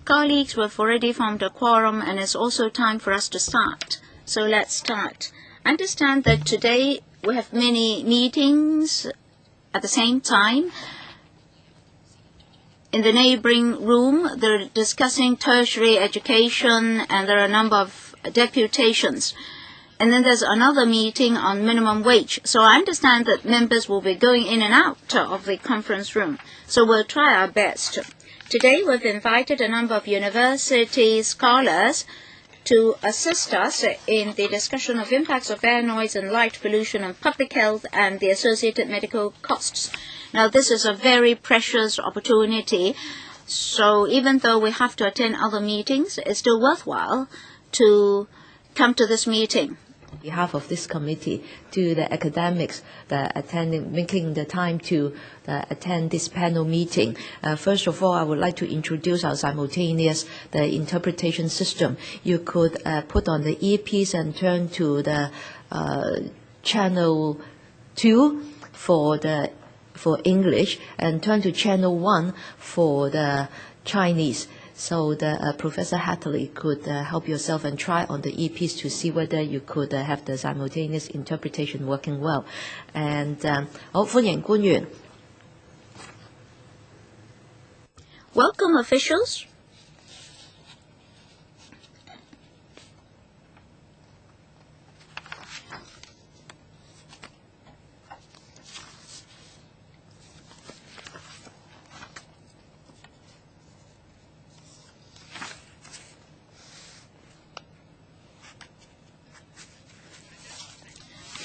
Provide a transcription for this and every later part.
Colleagues, we've already formed a quorum and it's also time for us to start. So let's start. Understand that today we have many meetings at the same time. In the neighboring room, they're discussing tertiary education and there are a number of deputations. And then there's another meeting on minimum wage. So I understand that members will be going in and out of the conference room. So we'll try our best. Today we've invited a number of university scholars to assist us in the discussion of impacts of air noise and light pollution on public health and the associated medical costs. Now, this is a very precious opportunity, so even though we have to attend other meetings, it's still worthwhile to come to this meeting. On behalf of this committee, to the academics making the time to attend this panel meeting. First of all, I would like to introduce our simultaneous interpretation system. You could put on the earpiece and turn to the channel 2 for English and turn to channel 1 for the Chinese. So Professor Hatterley could help yourself and try on the earpiece to see whether you could have the simultaneous interpretation working well. And 好，歡迎官員。Welcome, officials.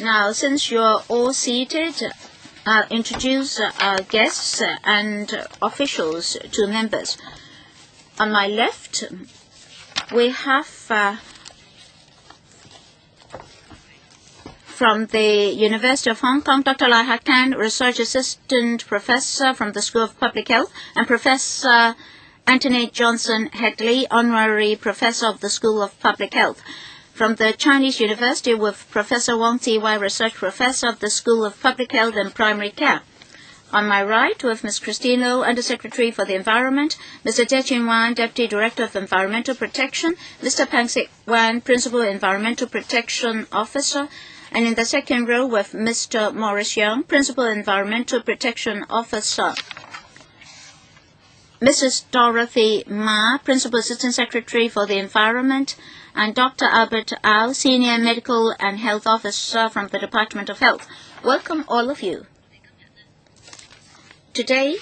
Now, since you're all seated, I'll introduce our guests and officials to members. On my left, we have from the University of Hong Kong, Dr. Lai Hakan, Research Assistant Professor from the School of Public Health, and Professor Anthony Johnson Hadley, Honorary Professor of the School of Public Health. From the Chinese University with Professor Wong Tze-wai, Research Professor of the School of Public Health and Primary Care. On my right, with Ms. Christine Lo, Undersecretary for the Environment, Mr. Tze-wai, Deputy Director of Environmental Protection, Mr. Pang Sik-wan, Principal Environmental Protection Officer, and in the second row with Mr. Morris Young, Principal Environmental Protection Officer. Mrs. Dorothy Ma, Principal Assistant Secretary for the Environment, and Dr. Albert Au, Senior Medical and Health Officer from the Department of Health. Welcome, all of you. Today,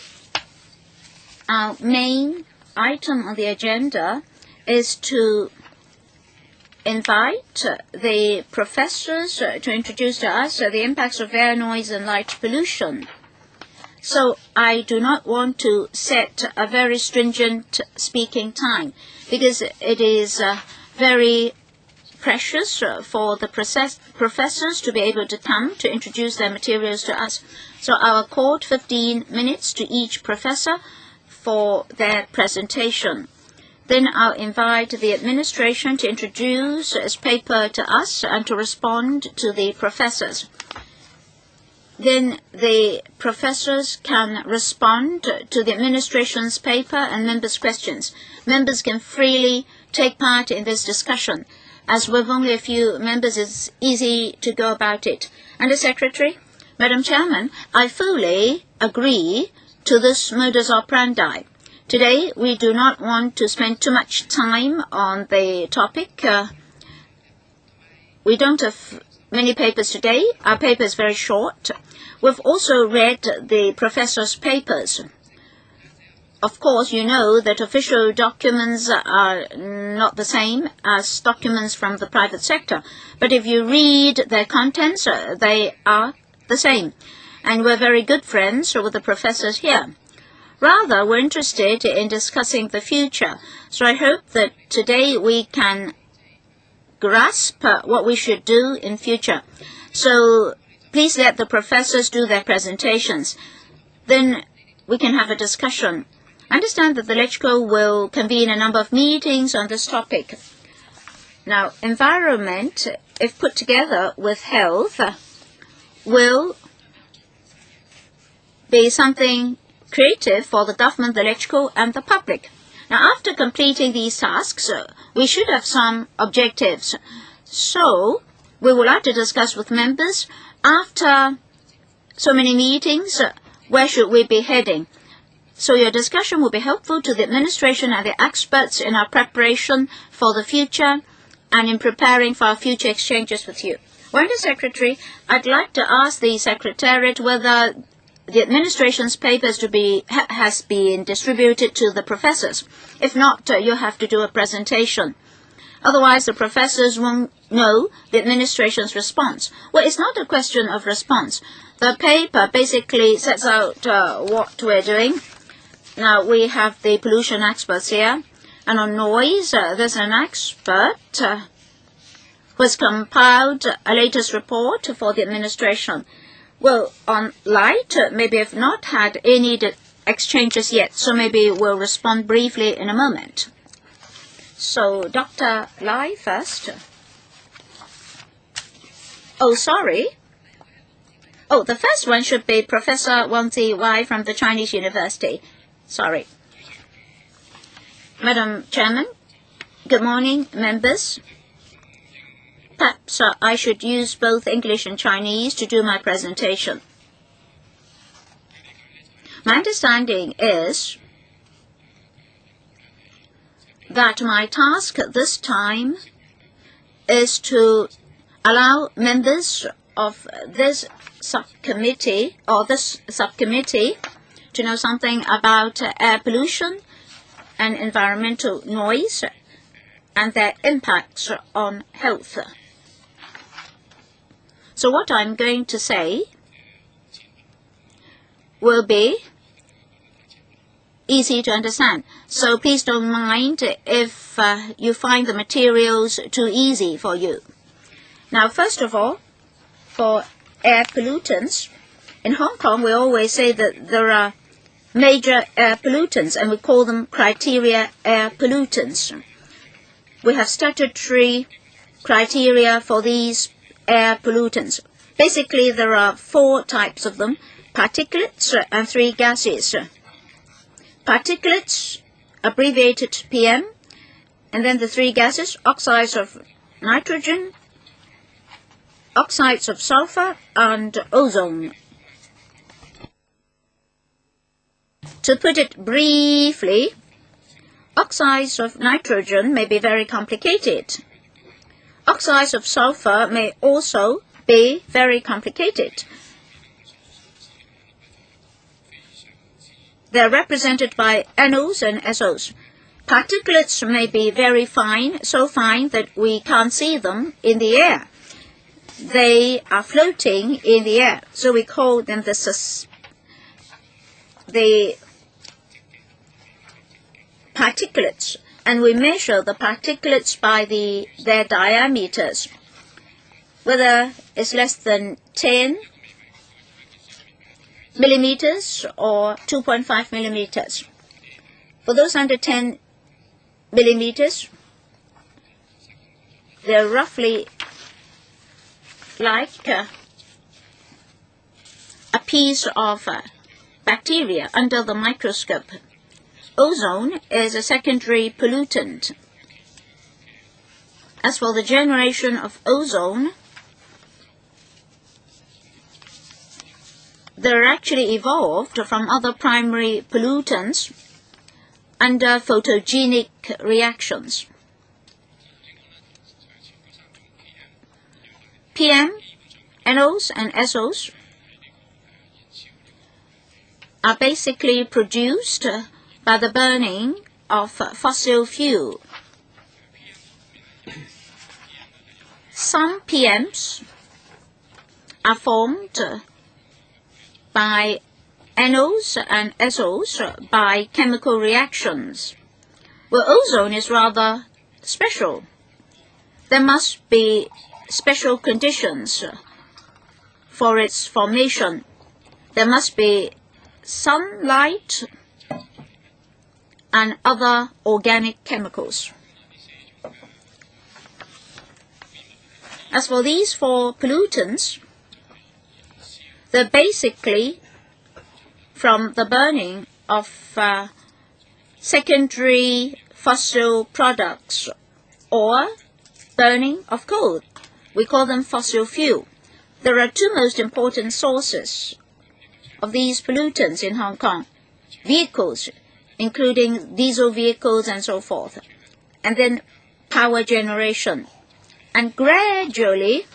our main item on the agenda is to invite the professors to introduce to us the impacts of air noise and light pollution. So I do not want to set a very stringent speaking time because it is very precious for the professors to be able to come to introduce their materials to us. So I'll accord 15 minutes to each professor for their presentation. Then I'll invite the administration to introduce its paper to us and to respond to the professors. Then the professors can respond to the administration's paper and members' questions. Members can freely take part in this discussion. As with only a few members, it's easy to go about it. Under Secretary, Madam Chairman, I fully agree to this modus operandi. Today, we do not want to spend too much time on the topic. We don't have many papers today. Our paper is very short. We've also read the professor's papers. Of course, you know that official documents are not the same as documents from the private sector. But if you read their contents, they are the same. And we're very good friends with the professors here. Rather, we're interested in discussing the future. So I hope that today we can grasp what we should do in future. So please let the professors do their presentations. Then we can have a discussion. I understand that the LegCo will convene a number of meetings on this topic. Now, environment, if put together with health, will be something creative for the government, the electrical, and the public. Now, after completing these tasks, we should have some objectives. So, we would like to discuss with members, after so many meetings, where should we be heading? So your discussion will be helpful to the administration and the experts in our preparation for the future and in preparing for our future exchanges with you. When the Secretary, I'd like to ask the Secretariat whether the administration's papers has been distributed to the professors. If not, you have to do a presentation. Otherwise, the professors won't know the administration's response. Well, it's not a question of response. The paper basically sets out what we're doing. Now, we have the pollution experts here. And on noise, there's an expert who has compiled a latest report for the administration. Well, on light, maybe I've not had any exchanges yet, so maybe we'll respond briefly in a moment. So, Dr. Lai first. Oh, sorry. Oh, the first one should be Professor Wang Tze-wai from the Chinese University. Sorry. Madam Chairman, good morning, members. Perhaps I should use both English and Chinese to do my presentation. My understanding is that my task this time is to allow members of this subcommittee to know something about air pollution and environmental noise and their impacts on health. So what I'm going to say will be easy to understand. So please don't mind if you find the materials too easy for you. Now, first of all, for air pollutants, in Hong Kong we always say that there are major air pollutants, and we call them criteria air pollutants. We have statutory criteria for these air pollutants. Basically, there are 4 types of them: particulates and 3 gases. Particulates, abbreviated PM, and then the 3 gases: oxides of nitrogen, oxides of sulfur, and ozone. To put it briefly, oxides of nitrogen may be very complicated. Oxides of sulfur may also be very complicated. They're represented by NOs and SOs. Particulates may be very fine, so fine that we can't see them in the air. They are floating in the air, so we call them the particulates, and we measure the particulates by their diameters, whether it's less than 10 millimeters or 2.5 millimeters. For those under 10 millimeters, they're roughly like a piece of bacteria under the microscope. Ozone is a secondary pollutant. As for the generation of ozone, they're actually evolved from other primary pollutants under photogenic reactions. PM, NOs, and SOs are basically produced by the burning of fossil fuel. Some PMs are formed by NOs and SOs by chemical reactions. Well, ozone is rather special. There must be special conditions for its formation. There must be sunlight and other organic chemicals. As for these 4 pollutants, they're basically from the burning of secondary fossil products or burning of coal. We call them fossil fuel. There are two most important sources of these pollutants in Hong Kong: vehicles, including diesel vehicles and so forth, and then power generation. And gradually,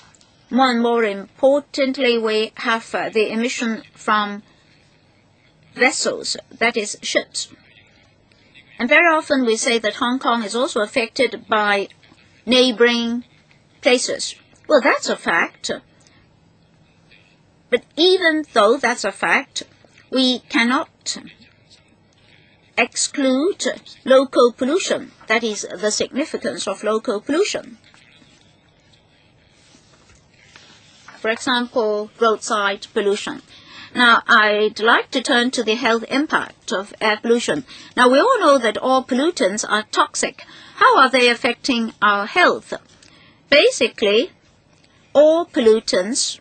more and more importantly, we have the emission from vessels, that is, ships. And very often we say that Hong Kong is also affected by neighboring places. Well, that's a fact. But even though that's a fact, we cannot exclude local pollution. That is the significance of local pollution. For example, roadside pollution. Now, I'd like to turn to the health impact of air pollution. Now, we all know that all pollutants are toxic. How are they affecting our health? Basically, all pollutants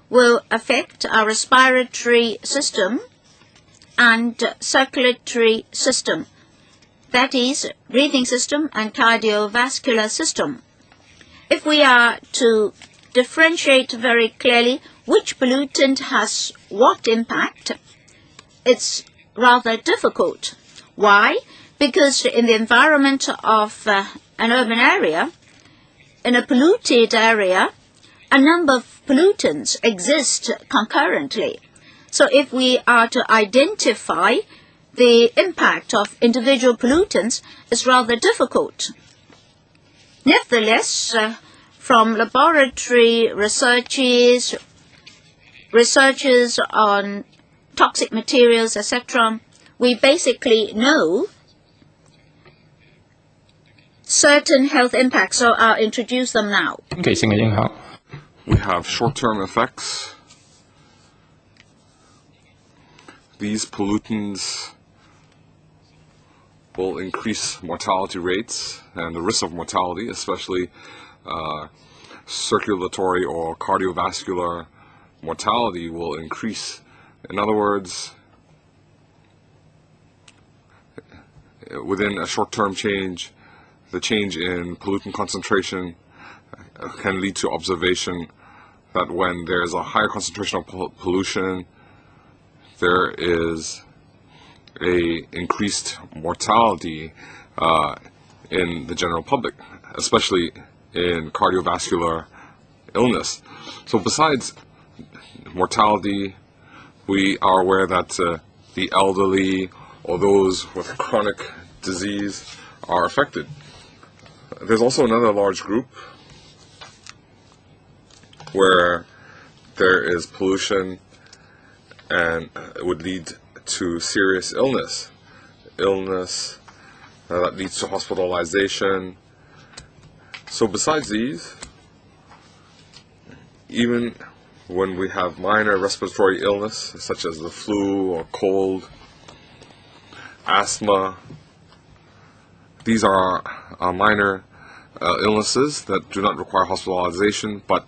will affect our respiratory system and circulatory system. That is, breathing system and cardiovascular system. If we are to differentiate very clearly which pollutant has what impact, it's rather difficult. Why? Because in the environment of an urban area, in a polluted area, a number of pollutants exist concurrently. So if we are to identify the impact of individual pollutants, it's rather difficult. Nevertheless, from laboratory researches on toxic materials, etc., we basically know certain health impacts, so I'll introduce them now. We have short-term effects. These pollutants will increase mortality rates and the risk of mortality, especially circulatory or cardiovascular mortality will increase. In other words, within a short-term change, the change in pollutant concentration can lead to observation that when there is a higher concentration of pollution, there is a increased mortality in the general public, especially in cardiovascular illness. So besides mortality, we are aware that the elderly or those with chronic disease are affected. There's also another large group where there is pollution and it would lead to serious illness that leads to hospitalization. So besides these, even when we have minor respiratory illness such as the flu or cold, asthma, these are minor illnesses that do not require hospitalization, but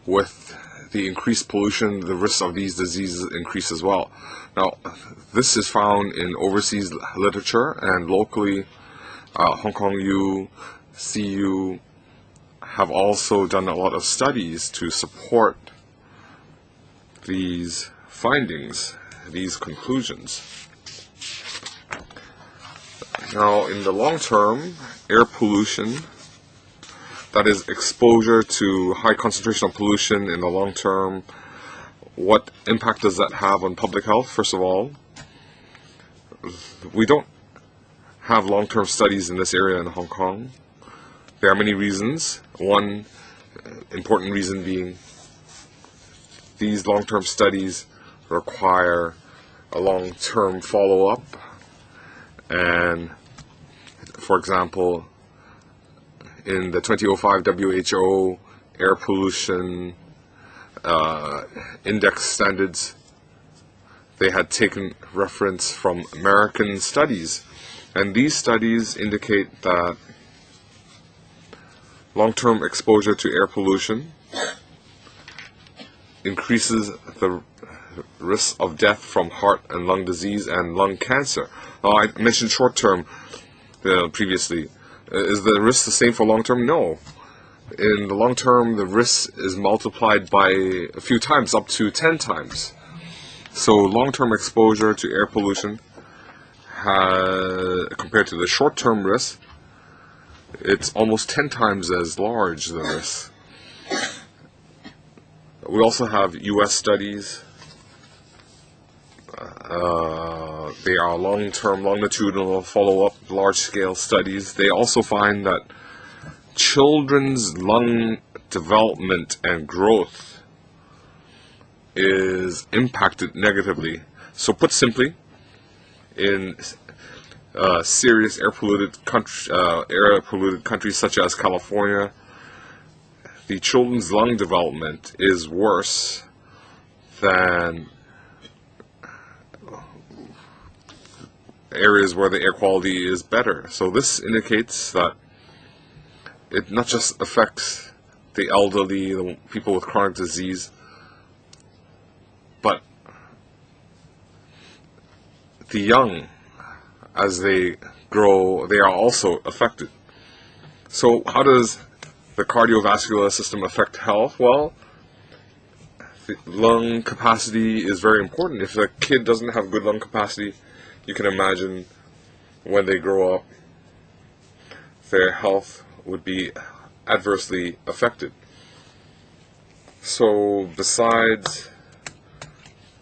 with the increased pollution, the risk of these diseases increase as well. Now, this is found in overseas literature, and locally, Hong Kong U, CU have also done a lot of studies to support these findings, these conclusions. Now, in the long term, air pollution, that is exposure to high concentration of pollution in the long term, what impact does that have on public health? First of all, we don't have long-term studies in this area in Hong Kong. There are many reasons. One important reason being these long-term studies require a long-term follow-up, and for example, in the 2005 WHO air pollution index standards, they had taken reference from American studies, and these studies indicate that long-term exposure to air pollution increases risks of death from heart and lung disease and lung cancer. I mentioned short-term previously. Is the risk the same for long-term? No. In the long term, the risk is multiplied by a few times, up to 10 times. So long-term exposure to air pollution, compared to the short-term risk, it's almost 10 times as large, the risk. We also have U.S. studies. They are long-term, longitudinal, follow-up, large-scale studies. They also find that children's lung development and growth is impacted negatively. So put simply, in serious air-polluted countries such as California, the children's lung development is worse than areas where the air quality is better. So this indicates that it not just affects the elderly, the people with chronic disease, but the young, as they grow, they are also affected. So how does the cardiovascular system affect health? Well, the lung capacity is very important. If a kid doesn't have good lung capacity, you can imagine when they grow up, their health would be adversely affected. So besides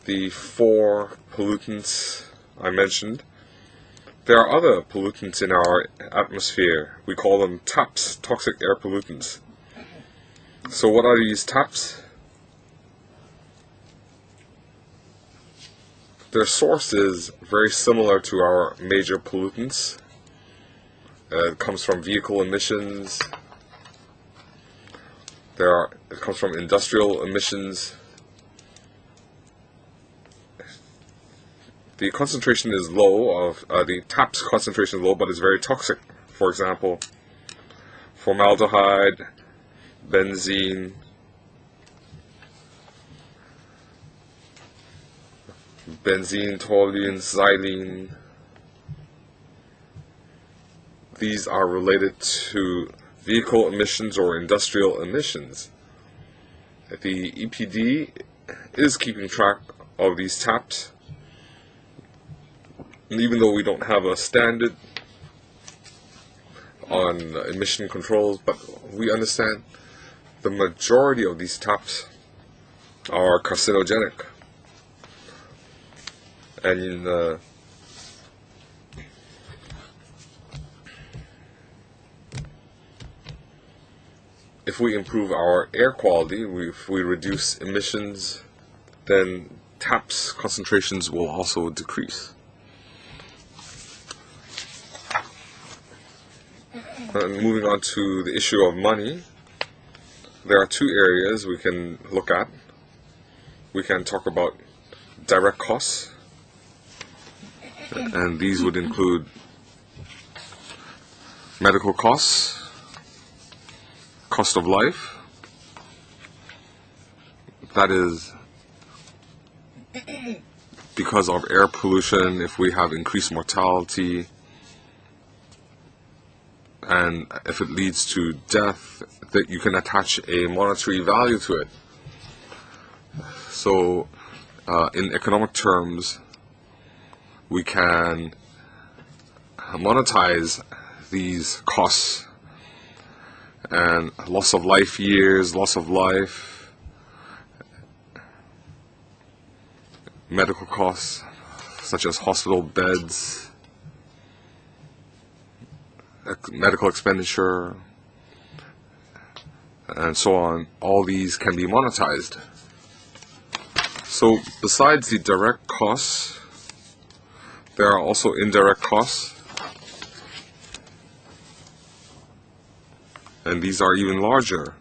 the 4 pollutants I mentioned, there are other pollutants in our atmosphere. We call them TAPs, toxic air pollutants. So what are these TAPs? Their source is very similar to our major pollutants. It comes from vehicle emissions. It comes from industrial emissions. The concentration is low of the TAPs concentration is low, but it's very toxic. For example, formaldehyde, benzene, toluene, xylene. These are related to vehicle emissions or industrial emissions. The EPD is keeping track of these TAPs. And even though we don't have a standard on emission controls, but we understand the majority of these TAPs are carcinogenic. And if we improve our air quality, if we reduce emissions, then TAPs concentrations will also decrease. And moving on to the issue of money, there are 2 areas we can look at. We can talk about direct costs, and these would include medical costs, cost of life, that is, because of air pollution, if we have increased mortality, and if it leads to death, that you can attach a monetary value to it. So, in economic terms, we can monetize these costs, and loss of life years, loss of life, medical costs such as hospital beds, medical expenditure, and so on. All these can be monetized. So besides the direct costs, there are also indirect costs, and these are even larger.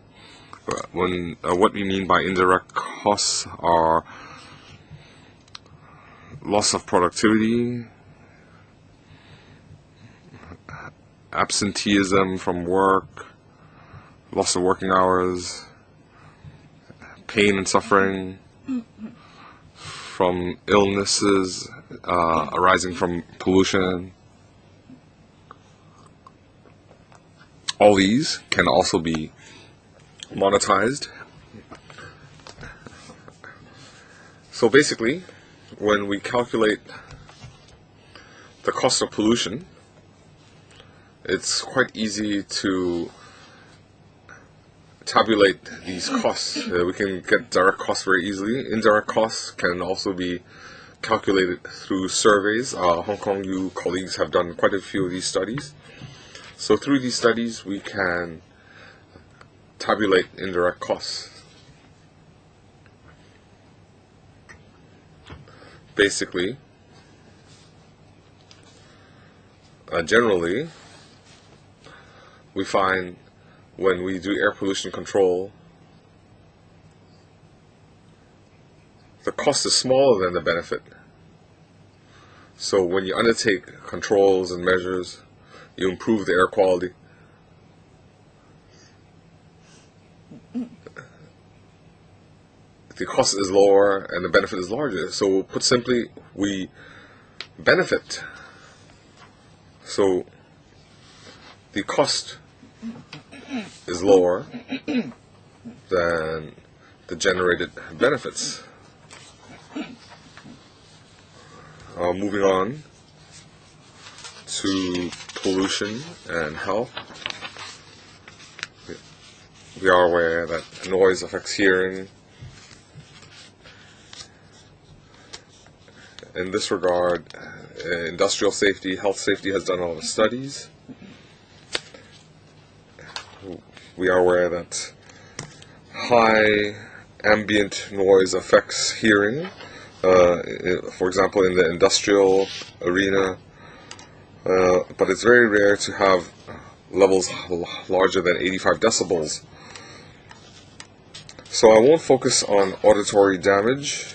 What we mean by indirect costs are loss of productivity, absenteeism from work, loss of working hours, pain and suffering, from illnesses arising from pollution. All these can also be monetized. So basically, when we calculate the cost of pollution, it's quite easy to tabulate these costs. We can get direct costs very easily. Indirect costs can also be calculated through surveys. Hong Kong U colleagues have done quite a few of these studies. So through these studies, we can tabulate indirect costs. Basically, generally, we find when we do air pollution control, the cost is smaller than the benefit. So when you undertake controls and measures, you improve the air quality. The cost is lower and the benefit is larger. So put simply, we benefit. So the cost is lower than the generated benefits. Moving on to pollution and health. We are aware that noise affects hearing. In this regard, industrial safety, health safety has done a lot of studies. We are aware that high ambient noise affects hearing. For example, in the industrial arena, but it's very rare to have levels larger than 85 decibels. So I won't focus on auditory damage.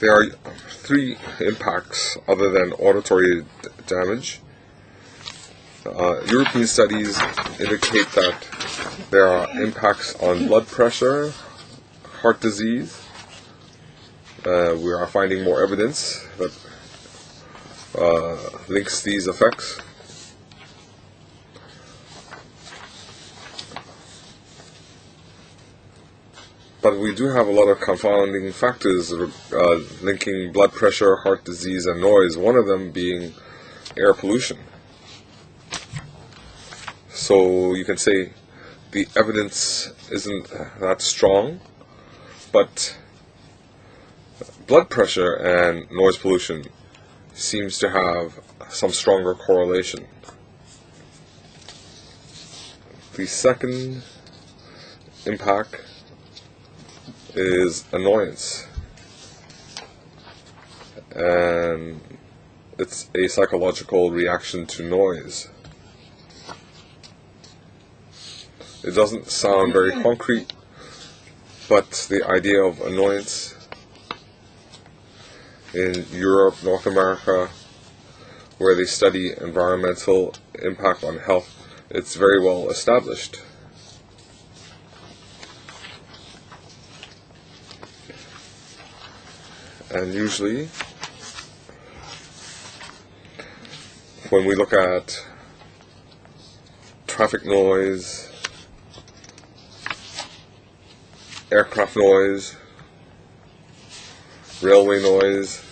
There are three impacts other than auditory damage. European studies indicate that there are impacts on blood pressure, heart disease. We are finding more evidence that links these effects. But we do have a lot of confounding factors linking blood pressure, heart disease, and noise, one of them being air pollution. So you can say the evidence isn't that strong, but blood pressure and noise pollution seems to have some stronger correlation. The second impact is annoyance, and it's a psychological reaction to noise. It doesn't sound very concrete, but the idea of annoyance in Europe, North America, where they study environmental impact on health, it's very well established. And usually, when we look at traffic noise, aircraft noise, railway noise,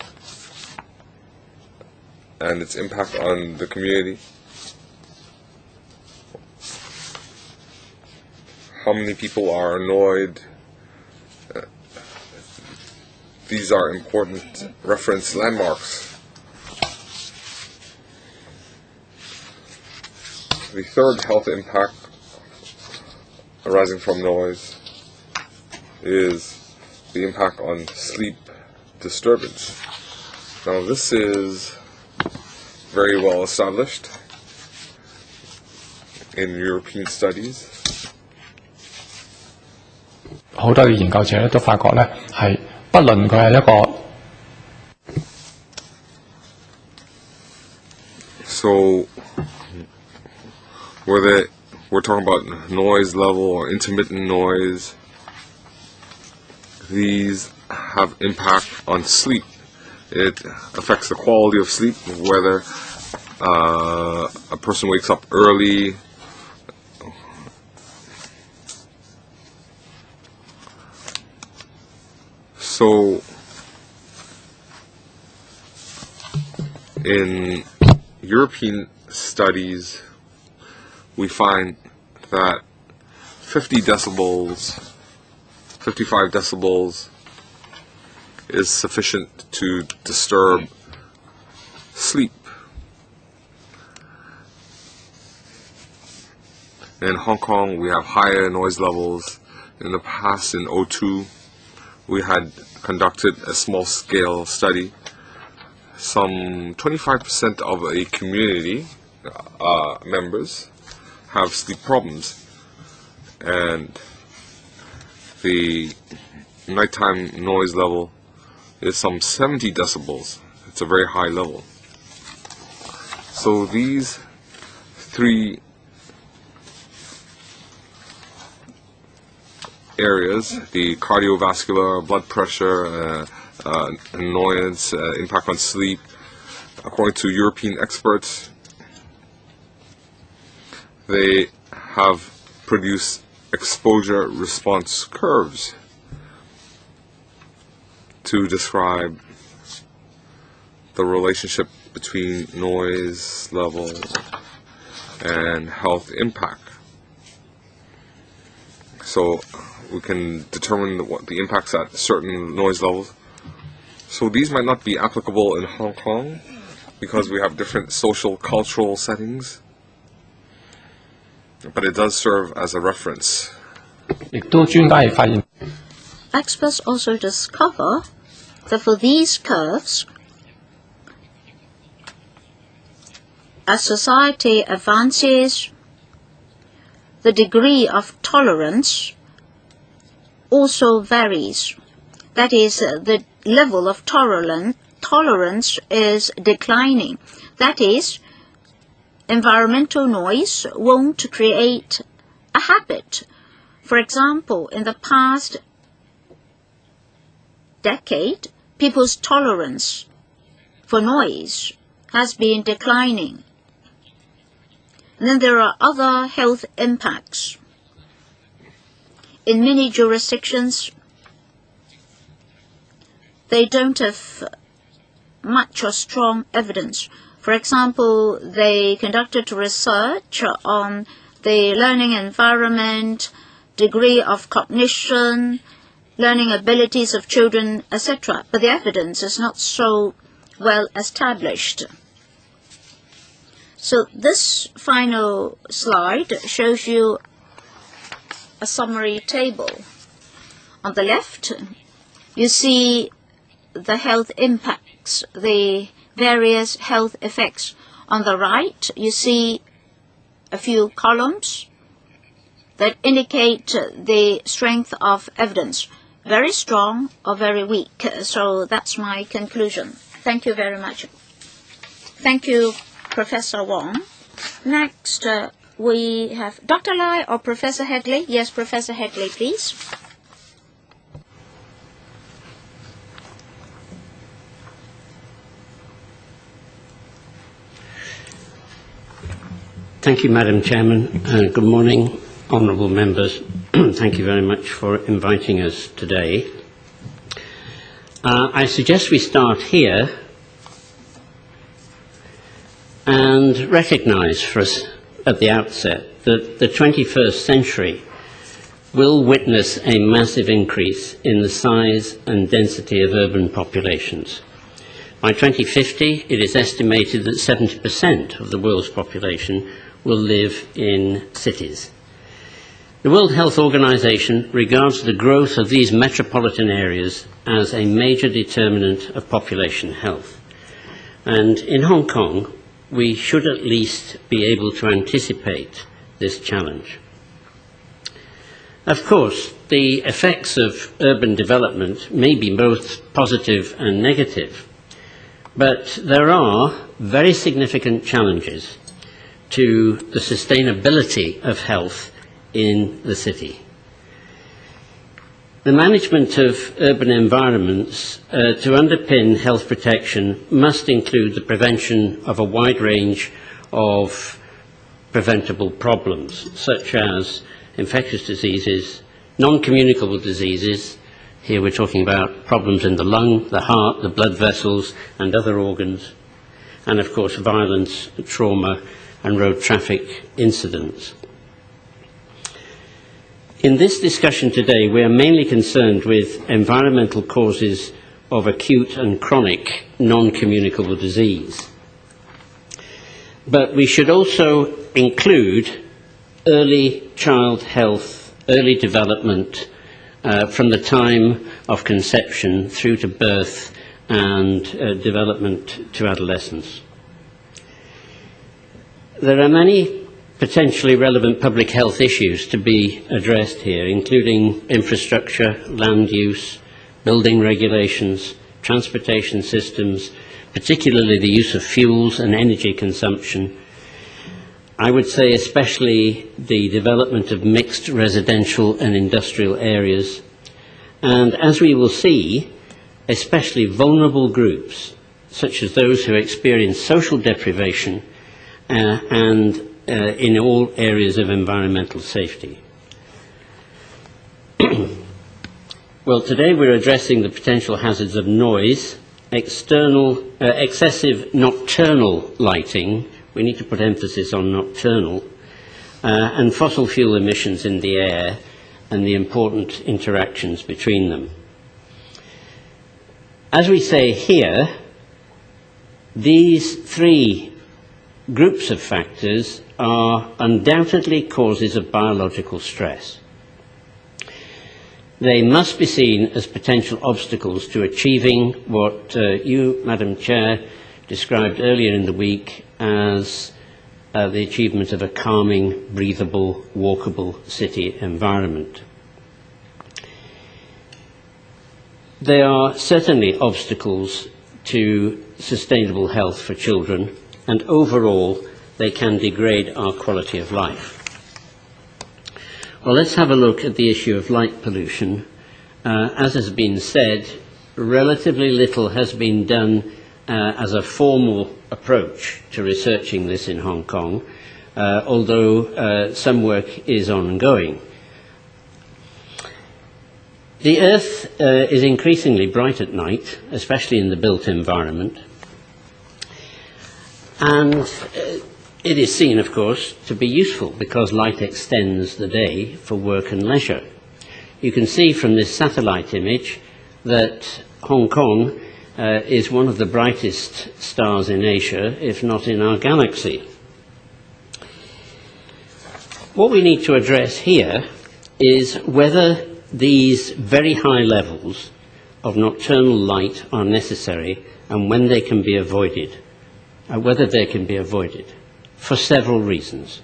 and its impact on the community, how many people are annoyed. These are important reference landmarks. The third health impact arising from noise is the impact on sleep disturbance. Now this is very well established in European studies. 好多嘅研究者咧都發覺咧係不論佢係一個 So whether we're talking about noise level or intermittent noise, these have impact on sleep. It affects the quality of sleep, whether a person wakes up early, so in European studies, we find that 55 decibels is sufficient to disturb sleep. In Hong Kong, we have higher noise levels. In the past, in 2002, we had conducted a small-scale study. Some 25% of a community members have sleep problems, and the nighttime noise level is some 70 decibels. It's a very high level. So these three areas, the cardiovascular, blood pressure, annoyance, impact on sleep, according to European experts, they have produced exposure response curves to describe the relationship between noise level and health impact. So we can determine what the impacts at certain noise levels. So these might not be applicable in Hong Kong because we have different social, cultural settings, but it does serve as a reference. 亦都專家亦發現 Experts also discover that for these curves, as society advances, the degree of tolerance also varies. That is, the level of tolerance is declining. That is, environmental noise won't create a habit. For example, in the past decade, people's tolerance for noise has been declining. And then there are other health impacts. In many jurisdictions, they don't have much or strong evidence. For example, they conducted research on the learning environment, degree of cognition, learning abilities of children, etc. But the evidence is not so well established. So this final slide shows you a summary table. On the left, you see the health impacts, the various health effects. On the right, you see a few columns that indicate the strength of evidence, very strong or very weak. So that's my conclusion. Thank you very much. Thank you, Professor Wong. Next, we have Dr. Lai or Professor Headley. Yes, Professor Headley, please. Thank you, Madam Chairman. Good morning, honourable members. Thank you very much for inviting us today. I suggest we start here and recognise for us at the outset that the 21st century will witness a massive increase in the size and density of urban populations. By 2050, it is estimated that 70% of the world's population will live in cities. The World Health Organization regards the growth of these metropolitan areas as a major determinant of population health. And in Hong Kong, we should at least be able to anticipate this challenge. Of course, the effects of urban development may be both positive and negative, but there are very significant challenges to the sustainability of health in the city. The management of urban environments to underpin health protection must include the prevention of a wide range of preventable problems, such as infectious diseases, non-communicable diseases. Here we're talking about problems in the lung, the heart, the blood vessels, and other organs, and of course violence, trauma, and road traffic incidents. In this discussion today, we are mainly concerned with environmental causes of acute and chronic non-communicable disease. But we should also include early child health, early development, from the time of conception through to birth and development to adolescence. There are many potentially relevant public health issues to be addressed here, including infrastructure, land use, building regulations, transportation systems, particularly the use of fuels and energy consumption. I would say especially the development of mixed residential and industrial areas, and as we will see, especially vulnerable groups, such as those who experience social deprivation and in all areas of environmental safety. Well, today we're addressing the potential hazards of noise, excessive nocturnal lighting. We need to put emphasis on nocturnal, and fossil fuel emissions in the air and the important interactions between them. As we say here, these three groups of factors are undoubtedly causes of biological stress. They must be seen as potential obstacles to achieving what you, Madam Chair, described earlier in the week as the achievement of a calming, breathable, walkable city environment. They are certainly obstacles to sustainable health for children, and overall they can degrade our quality of life. Well, let's have a look at the issue of light pollution. As has been said, relatively little has been done as a formal approach to researching this in Hong Kong, although some work is ongoing. The Earth is increasingly bright at night, especially in the built environment, and it is seen, of course, to be useful because light extends the day for work and leisure. You can see from this satellite image that Hong Kong is one of the brightest stars in Asia, if not in our galaxy. What we need to address here is whether these very high levels of nocturnal light are necessary and when they can be avoided, whether they can be avoided, for several reasons.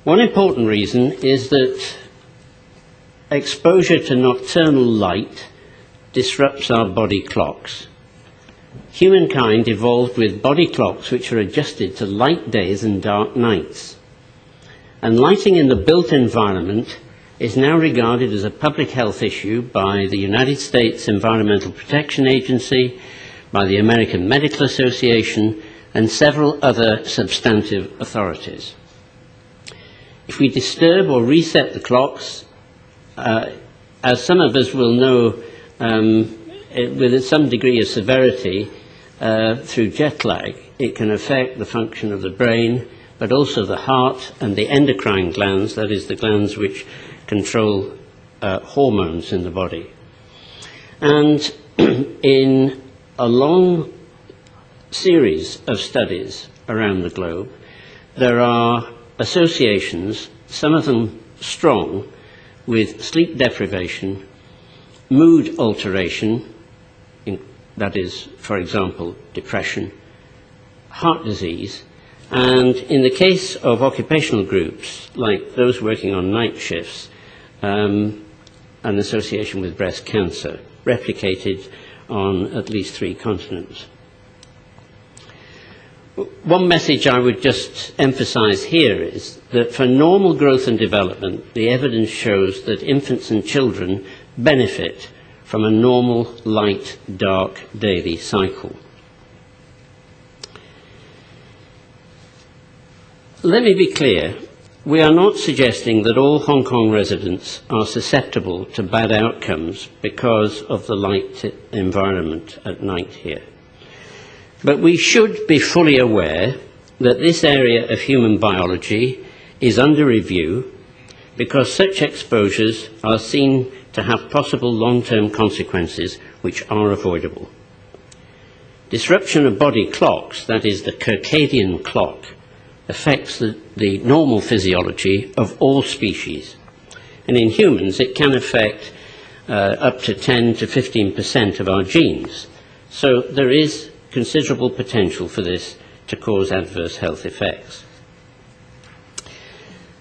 One important reason is that exposure to nocturnal light disrupts our body clocks. Humankind evolved with body clocks which are adjusted to light days and dark nights. And lighting in the built environment is now regarded as a public health issue by the United States Environmental Protection Agency, by the American Medical Association, and several other substantive authorities. If we disturb or reset the clocks, as some of us will know with some degree of severity through jet lag, it can affect the function of the brain, but also the heart and the endocrine glands, that is, the glands which control hormones in the body. And in a long series of studies around the globe, there are associations, some of them strong, with sleep deprivation, mood alteration, that is, for example, depression, heart disease, and in the case of occupational groups, like those working on night shifts, an association with breast cancer, replicated on at least 3 continents. one message I would just emphasize here is that for normal growth and development, the evidence shows that infants and children benefit from a normal light-dark daily cycle. Let me be clear. We are not suggesting that all Hong Kong residents are susceptible to bad outcomes because of the light environment at night here. But we should be fully aware that this area of human biology is under review because such exposures are seen to have possible long-term consequences which are avoidable. Disruption of body clocks, that is the circadian clock, affects the normal physiology of all species. And in humans, it can affect up to 10 to 15% of our genes. So there is considerable potential for this to cause adverse health effects.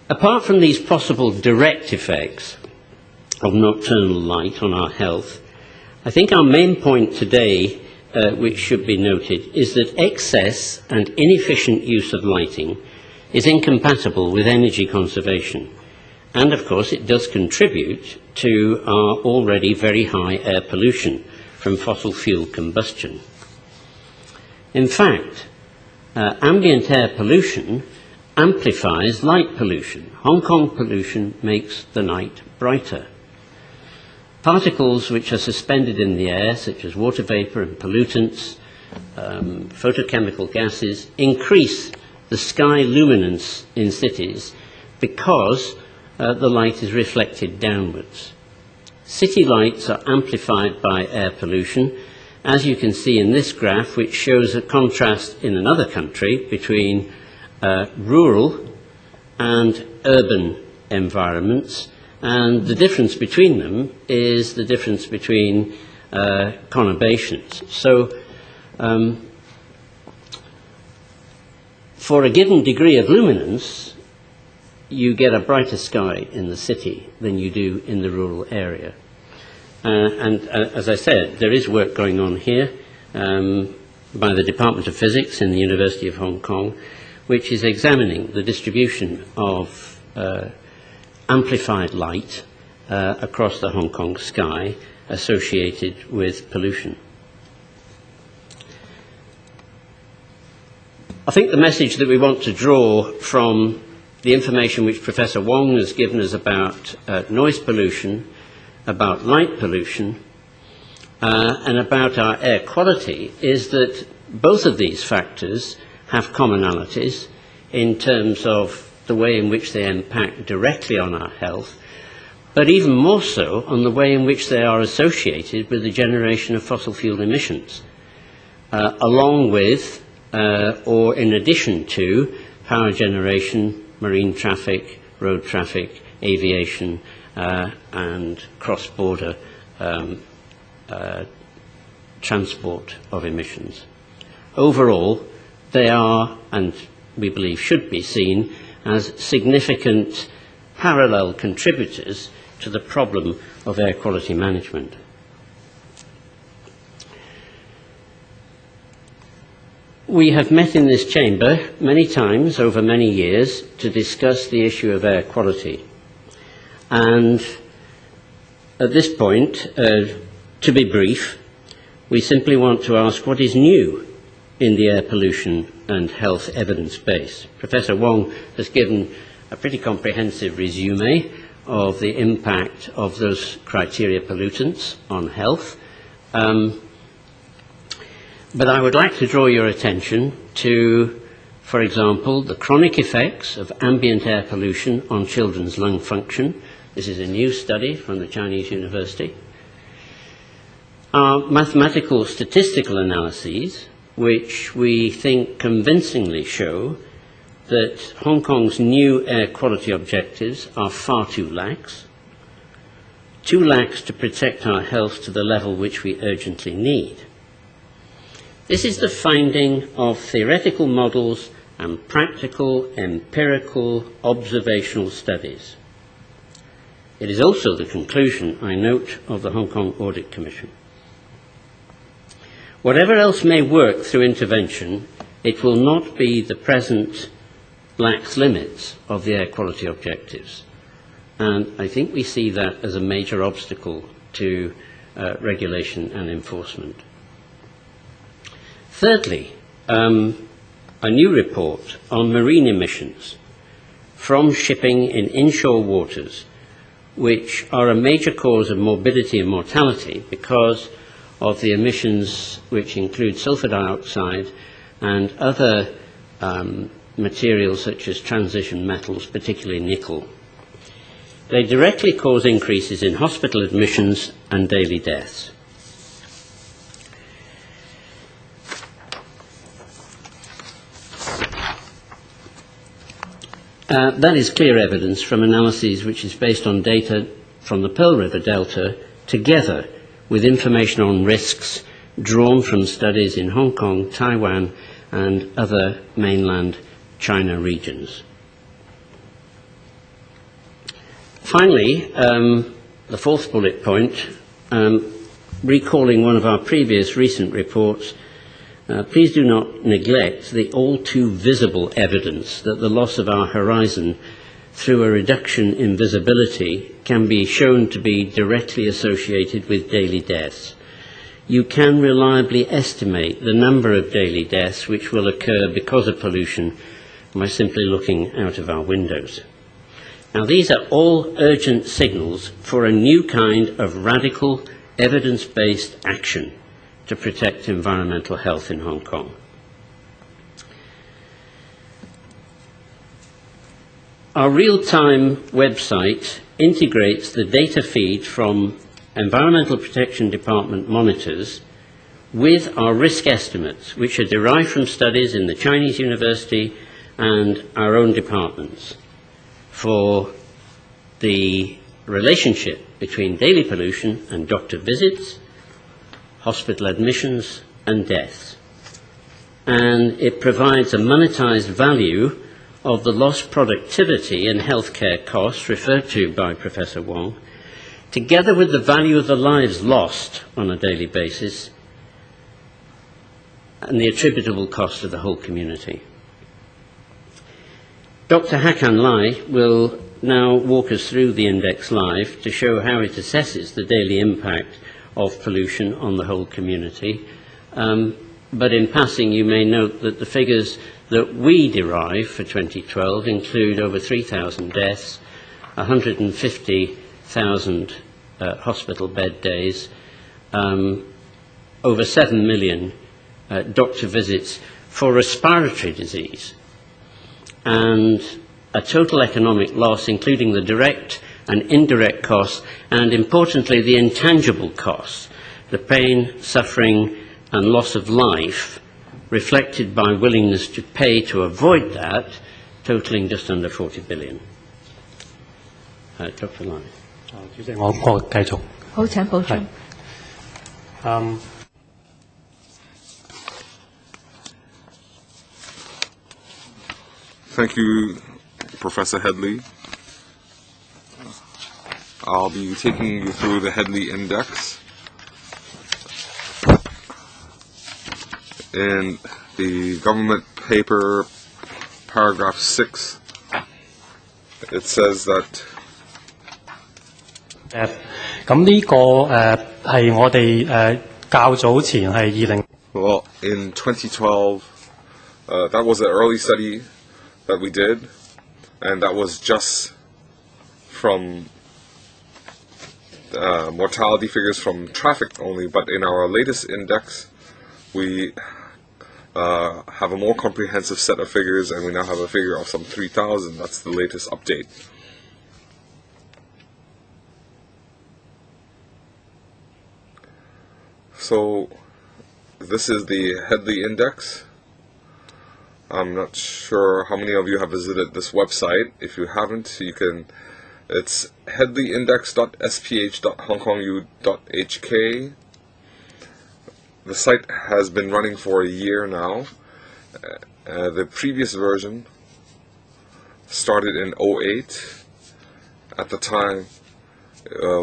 Apart from these possible direct effects of nocturnal light on our health, I think our main point today, which should be noted, is that excess and inefficient use of lighting is incompatible with energy conservation. And of course it does contribute to our already very high air pollution from fossil fuel combustion. In fact, ambient air pollution amplifies light pollution. Hong Kong pollution makes the night brighter. Particles which are suspended in the air, such as water vapor and pollutants, photochemical gases, increase the sky luminance in cities because the light is reflected downwards. City lights are amplified by air pollution, as you can see in this graph, which shows a contrast in another country between rural and urban environments, and the difference between them is the difference between conurbations. So for a given degree of luminance, you get a brighter sky in the city than you do in the rural area. And as I said, there is work going on here by the Department of Physics in the University of Hong Kong, which is examining the distribution of amplified light across the Hong Kong sky associated with pollution. I think the message that we want to draw from the information which Professor Wong has given us about noise pollution, about light pollution, and about our air quality is that both of these factors have commonalities in terms of the way in which they impact directly on our health, but even more so on the way in which they are associated with the generation of fossil fuel emissions, along with or in addition to power generation, marine traffic, road traffic, aviation, and cross-border transport of emissions. Overall, they are, and we believe should be seen, as significant parallel contributors to the problem of air quality management. We have met in this chamber many times over many years to discuss the issue of air quality. And at this point, to be brief, we simply want to ask what is new in the air pollution and health evidence base. Professor Wong has given a pretty comprehensive resume of the impact of those criteria pollutants on health. But I would like to draw your attention to, for example, the chronic effects of ambient air pollution on children's lung function. This is a new study from the Chinese university. Our mathematical statistical analyses, which we think convincingly show that Hong Kong's new air quality objectives are far too lax to protect our health to the level which we urgently need. This is the finding of theoretical models and practical, empirical, observational studies. It is also the conclusion, I note, of the Hong Kong Audit Commission. Whatever else may work through intervention, it will not be the present lax limits of the air quality objectives. And I think we see that as a major obstacle to regulation and enforcement. Thirdly, a new report on marine emissions from shipping in inshore waters, which are a major cause of morbidity and mortality because of the emissions which include sulfur dioxide and other materials such as transition metals, particularly nickel. They directly cause increases in hospital admissions and daily deaths. That is clear evidence from analyses which is based on data from the Pearl River Delta, together with information on risks drawn from studies in Hong Kong, Taiwan, and other mainland China regions. Finally, the fourth bullet point, recalling one of our previous recent reports, please do not neglect the all too visible evidence that the loss of our horizon through a reduction in visibility can be shown to be directly associated with daily deaths. You can reliably estimate the number of daily deaths which will occur because of pollution by simply looking out of our windows. Now, these are all urgent signals for a new kind of radical, evidence-based action to protect environmental health in Hong Kong. Our real-time website integrates the data feed from Environmental Protection Department monitors with our risk estimates, which are derived from studies in the Chinese university and our own departments, for the relationship between daily pollution and doctor visits, hospital admissions and deaths. And it provides a monetized value of the lost productivity and healthcare costs referred to by Professor Wong, together with the value of the lives lost on a daily basis and the attributable cost of the whole community. Dr. Hakan Lai will now walk us through the index live to show how it assesses the daily impact of pollution on the whole community. But in passing, you may note that the figures that we derive for 2012 include over 3,000 deaths, 150,000 hospital bed days, over 7 million doctor visits for respiratory disease, and a total economic loss, including the direct and indirect costs, and importantly, the intangible costs, the pain, suffering, and loss of life, reflected by willingness to pay to avoid that, totaling just under 40 billion. Dr. Lai. 主席，我繼續。好，請補充。Thank you, Professor Headley. I'll be taking you through the Headley Index. In the government paper, paragraph 6, it says that 咁呢個係我哋較早前係20。Well, in 2012, that was an early study that we did, and that was just from mortality figures from traffic only. But in our latest index, we have a more comprehensive set of figures, and we now have a figure of some 3,000. That's the latest update. So this is the Headley Index. I'm not sure how many of you have visited this website. If you haven't, you can. It's headleyindex.sph.hongkongu.hk. The site has been running for a year now. The previous version started in 2008. At the time,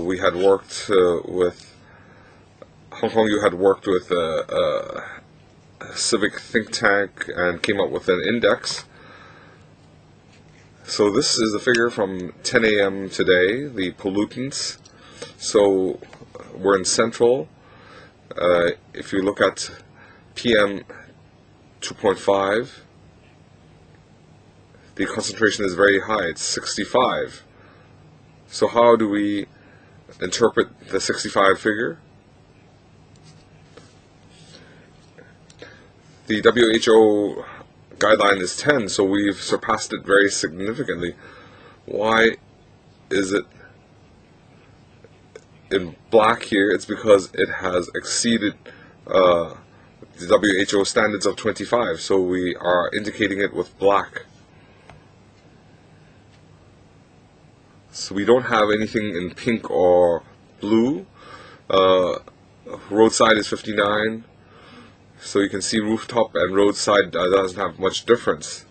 we had worked with Hong Kong. You had worked with civic think tank and came up with an index. So this is a figure from 10 a.m. today, the pollutants. So we're in Central. If you look at PM 2.5, the concentration is very high, it's 65. So how do we interpret the 65 figure? The WHO guideline is 10, so we've surpassed it very significantly. Why is it in black here? It's because it has exceeded the WHO standards of 25, so we are indicating it with black. So we don't have anything in pink or blue. Roadside is 59. So you can see rooftop and roadside doesn't have much difference.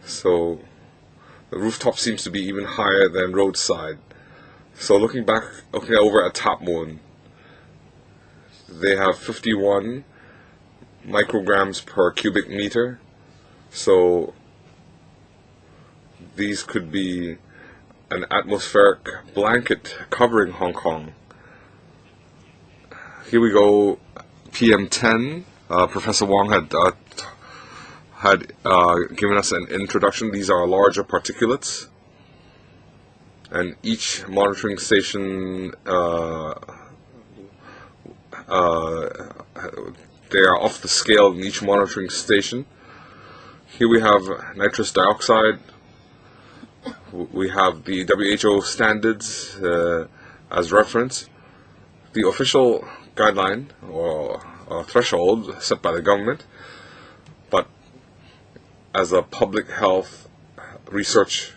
So the rooftop seems to be even higher than roadside. So looking over at Tap Mon, they have 51 micrograms per cubic meter. So these could be an atmospheric blanket covering Hong Kong. Here we go. PM10, Professor Wong had given us an introduction. These are larger particulates, and each monitoring station, they are off the scale in each monitoring station. Here we have nitrous dioxide. We have the WHO standards as reference. The official guideline or threshold set by the government, but as a public health research,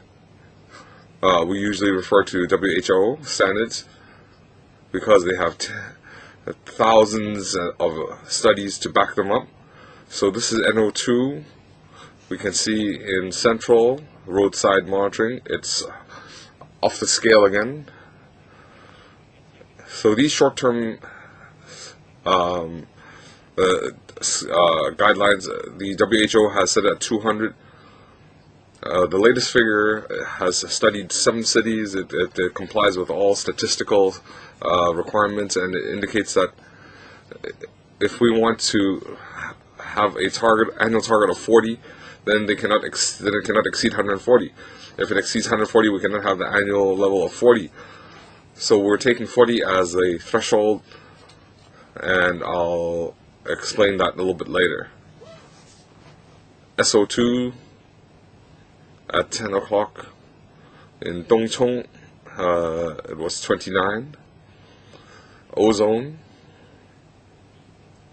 we usually refer to WHO standards because they have thousands of studies to back them up. So this is NO2. We can see in Central roadside monitoring, it's off the scale again. So these short-term guidelines, the WHO has set at 200. The latest figure has studied 7 cities. It complies with all statistical requirements, and it indicates that if we want to have a annual target of 40, then it cannot exceed 140. If it exceeds 140, we cannot have the annual level of 40. So we're taking 40 as a threshold, and I'll explain that a little bit later. SO2 at 10 o'clock in Dongchong, it was 29. Ozone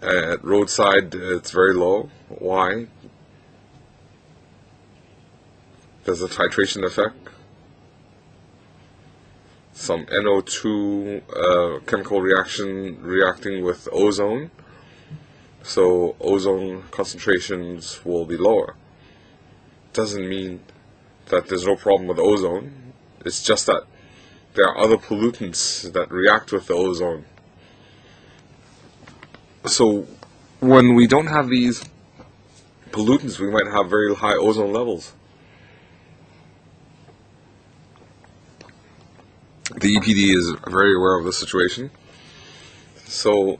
at roadside, it's very low. Why? There's a titration effect. Some NO2 chemical reacting with ozone, so ozone concentrations will be lower. Doesn't mean that there's no problem with ozone. It's just that there are other pollutants that react with the ozone. So when we don't have these pollutants, we might have very high ozone levels. The EPD is very aware of the situation. So,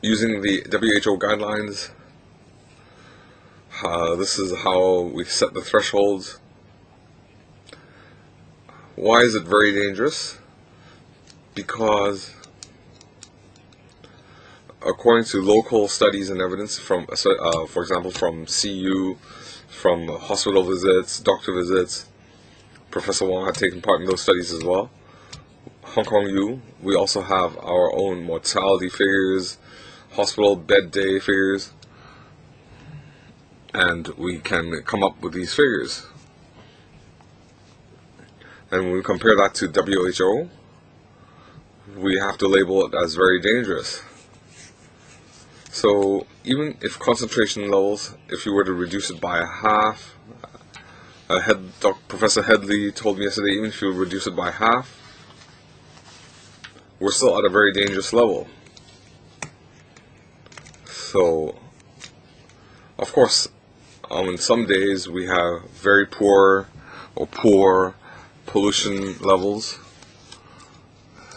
using the WHO guidelines, this is how we set the thresholds. Why is it very dangerous? Because, according to local studies and evidence from, for example, from CU, from hospital visits, doctor visits, Professor Wong had taken part in those studies as well. Hong Kong U, we also have our own mortality figures, hospital bed day figures, and we can come up with these figures. And when we compare that to WHO, we have to label it as very dangerous. So even if concentration levels, if you were to reduce it by a half, Professor Headley told me yesterday, even if you reduce it by half, we're still at a very dangerous level. So, of course, on some days we have very poor pollution levels.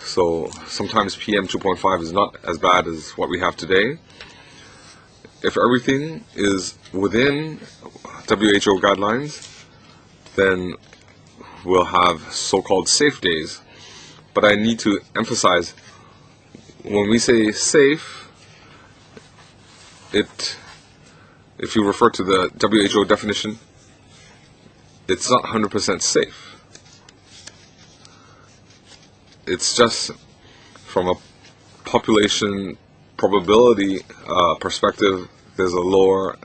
So sometimes PM 2.5 is not as bad as what we have today. If everything is within WHO guidelines, then we'll have so-called safe days. But I need to emphasize, when we say safe, if you refer to the WHO definition, it's not 100% safe. It's just from a population probability perspective, there's a lower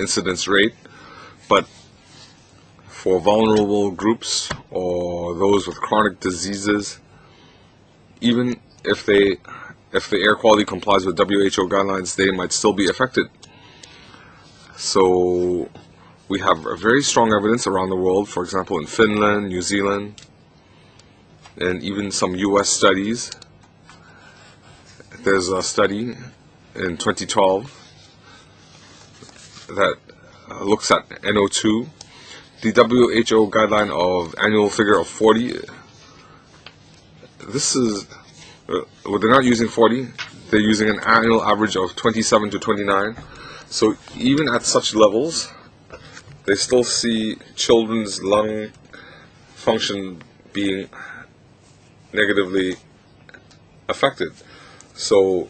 incidence rate, but for vulnerable groups or those with chronic diseases, even if the air quality complies with WHO guidelines, they might still be affected. So we have very strong evidence around the world, for example in Finland, New Zealand, and even some US studies. There's a study in 2012 that looks at NO2. The WHO guideline of annual figure of 40, this is, well, they're not using 40, they're using an annual average of 27 to 29. So even at such levels, they still see children's lung function being negatively affected. So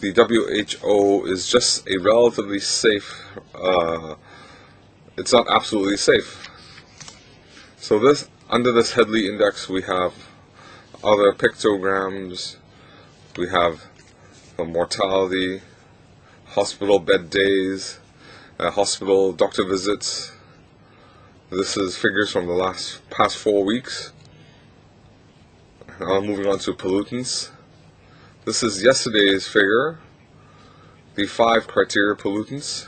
the WHO is just a relatively safe, it's not absolutely safe. So this, under this Headley Index, we have other pictograms, we have the mortality, hospital bed days, hospital doctor visits. This is figures from the past 4 weeks. Now moving on to pollutants. This is yesterday's figure, the 5 criteria pollutants: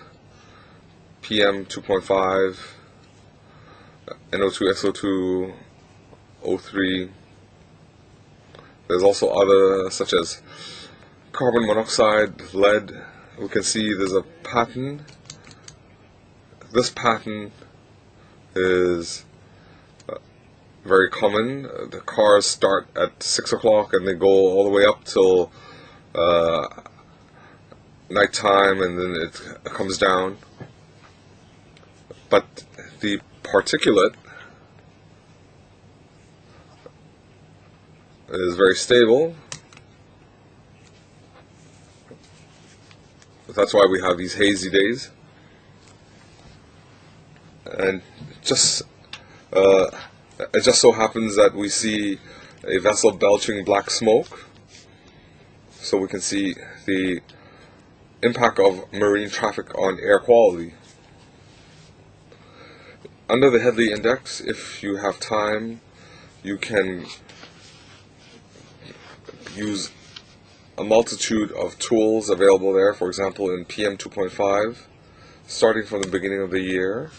PM 2.5, NO2, SO2, O3. There's also other such as carbon monoxide, lead. We can see there's a pattern. This pattern is very common. The cars start at 6 o'clock and they go all the way up till nighttime, and then it comes down. But the particulate is very stable. That's why we have these hazy days. And it just so happens that we see a vessel belching black smoke, so we can see the impact of marine traffic on air quality. Under the Headley Index, if you have time, you can use a multitude of tools available there. For example, in PM 2.5, starting from the beginning of the year,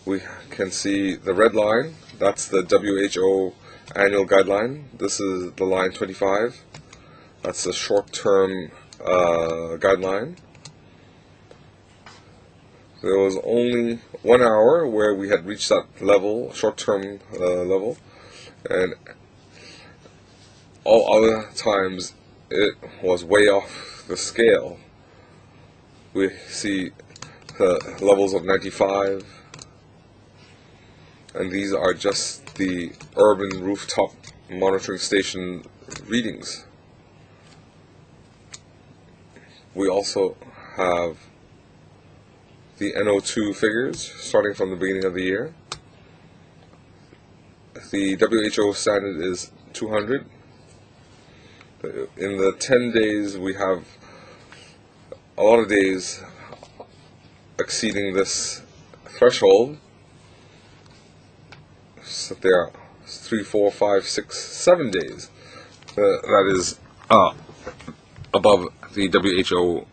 we can see the red line, that's the WHO annual guideline. This is the line 25, that's the short-term guideline. There was only 1 hour where we had reached that level, short-term level, and all other times it was way off the scale. We see levels of 95, and these are just the urban rooftop monitoring station readings. We also have the NO2 figures starting from the beginning of the year. The WHO standard is 200. In the 10 days, we have a lot of days exceeding this threshold. So there are 3, 4, 5, 6, 7 days that is above the WHO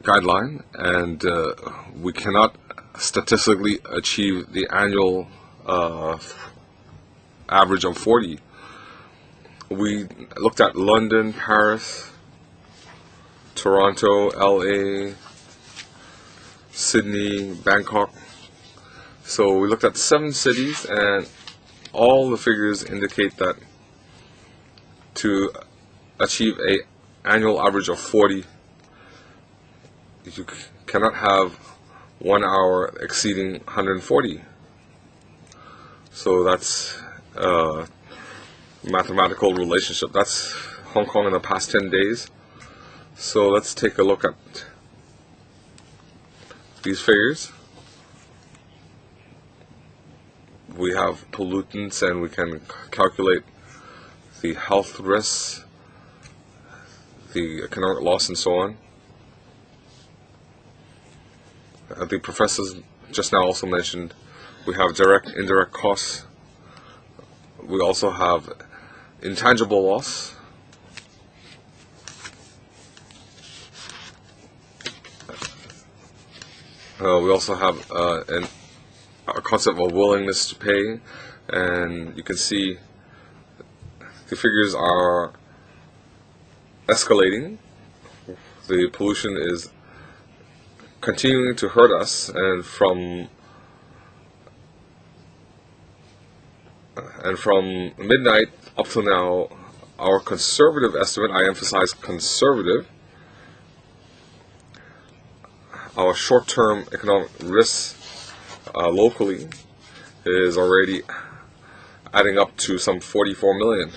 guideline, and we cannot statistically achieve the annual average of 40. We looked at London, Paris, Toronto, LA, Sydney, Bangkok. So we looked at 7 cities, and all the figures indicate that to achieve an annual average of 40, you cannot have 1 hour exceeding 140. So that's a mathematical relationship. That's Hong Kong in the past 10 days. So let's take a look at these figures. We have pollutants, and we can calculate the health risks, the economic loss, and so on. The professors just now also mentioned we have direct, indirect costs. We also have intangible loss. We also have a concept of willingness to pay, and you can see the figures are escalating. The pollution is continuing to hurt us, and from midnight up to now, our conservative estimate, I emphasize conservative, our short-term economic risks locally is already adding up to some 44 million.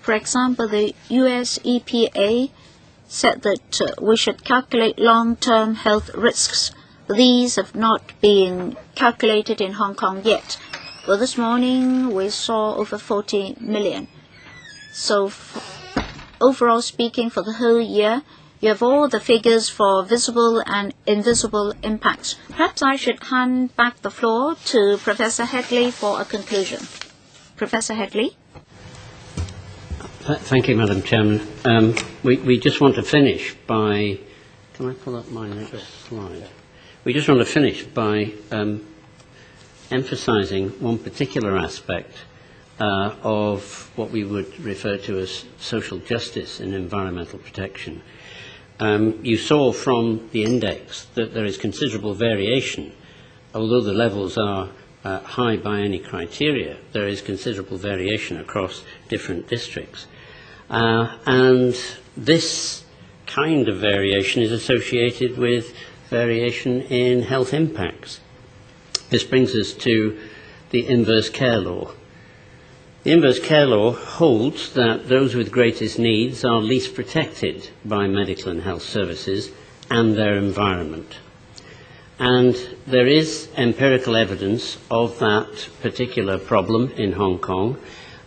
For example, the US EPA said that we should calculate long-term health risks. These have not been calculated in Hong Kong yet. Well, this morning we saw over 40 million. So overall speaking, for the whole year, you have all the figures for visible and invisible impacts. Perhaps I should hand back the floor to Professor Headley for a conclusion. Professor Headley? Thank you, Madam Chairman. We just want to finish by... Can I pull up my next slide? We just want to finish by emphasising one particular aspect of what we would refer to as social justice in environmental protection. You saw from the index that there is considerable variation. Although the levels are high by any criteria, there is considerable variation across different districts. And this kind of variation is associated with variation in health impacts. This brings us to the inverse care law. The inverse care law holds that those with greatest needs are least protected by medical and health services and their environment. And there is empirical evidence of that particular problem in Hong Kong.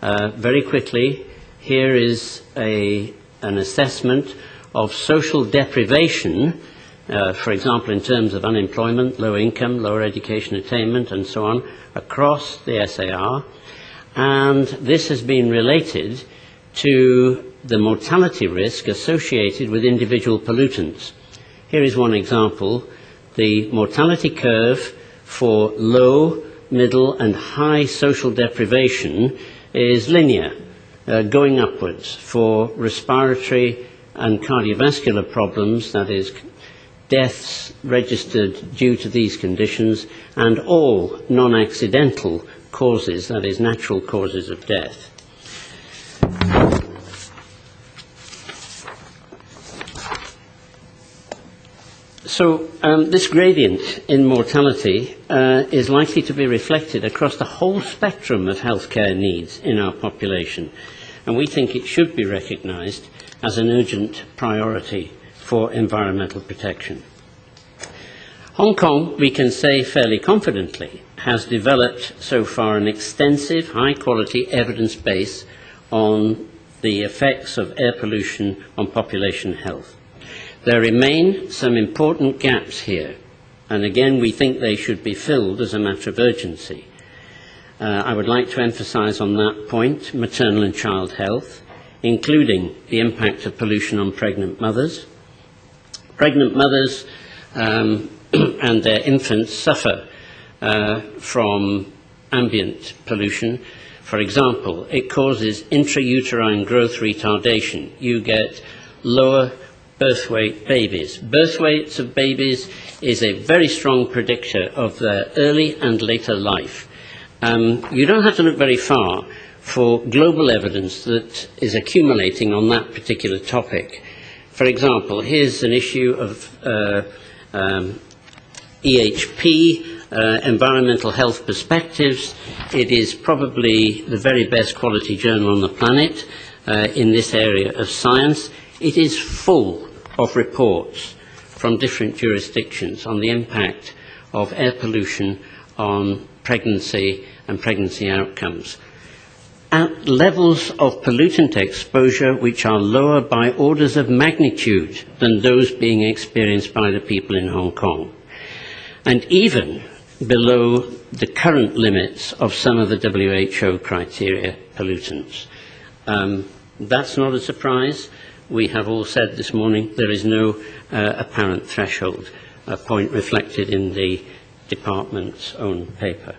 Very quickly, here is an assessment of social deprivation, for example, in terms of unemployment, low income, lower education attainment, and so on, across the SAR. And this has been related to the mortality risk associated with individual pollutants. Here is one example. The mortality curve for low, middle, and high social deprivation is linear, going upwards for respiratory and cardiovascular problems, that is, deaths registered due to these conditions, and all non-accidental causes, that is, natural causes of death. So this gradient in mortality is likely to be reflected across the whole spectrum of healthcare needs in our population, and we think it should be recognised as an urgent priority for environmental protection. Hong Kong, we can say fairly confidently, has developed so far an extensive, high-quality evidence base on the effects of air pollution on population health. There remain some important gaps here, and again we think they should be filled as a matter of urgency. I would like to emphasise on that point maternal and child health, including the impact of pollution on pregnant mothers. Pregnant mothers and their infants suffer from ambient pollution. For example, it causes intrauterine growth retardation. You get lower birth weight babies. Birth weights of babies is a very strong predictor of their early and later life. You don't have to look very far for global evidence that is accumulating on that particular topic. For example, here's an issue of EHP, Environmental Health Perspectives. It is probably the very best quality journal on the planet in this area of science. It is full of reports from different jurisdictions on the impact of air pollution on pregnancy and pregnancy outcomes. At levels of pollutant exposure which are lower by orders of magnitude than those being experienced by the people in Hong Kong, and even below the current limits of some of the WHO criteria pollutants. That's not a surprise. We have all said this morning there is no apparent threshold, a point reflected in the department's own paper.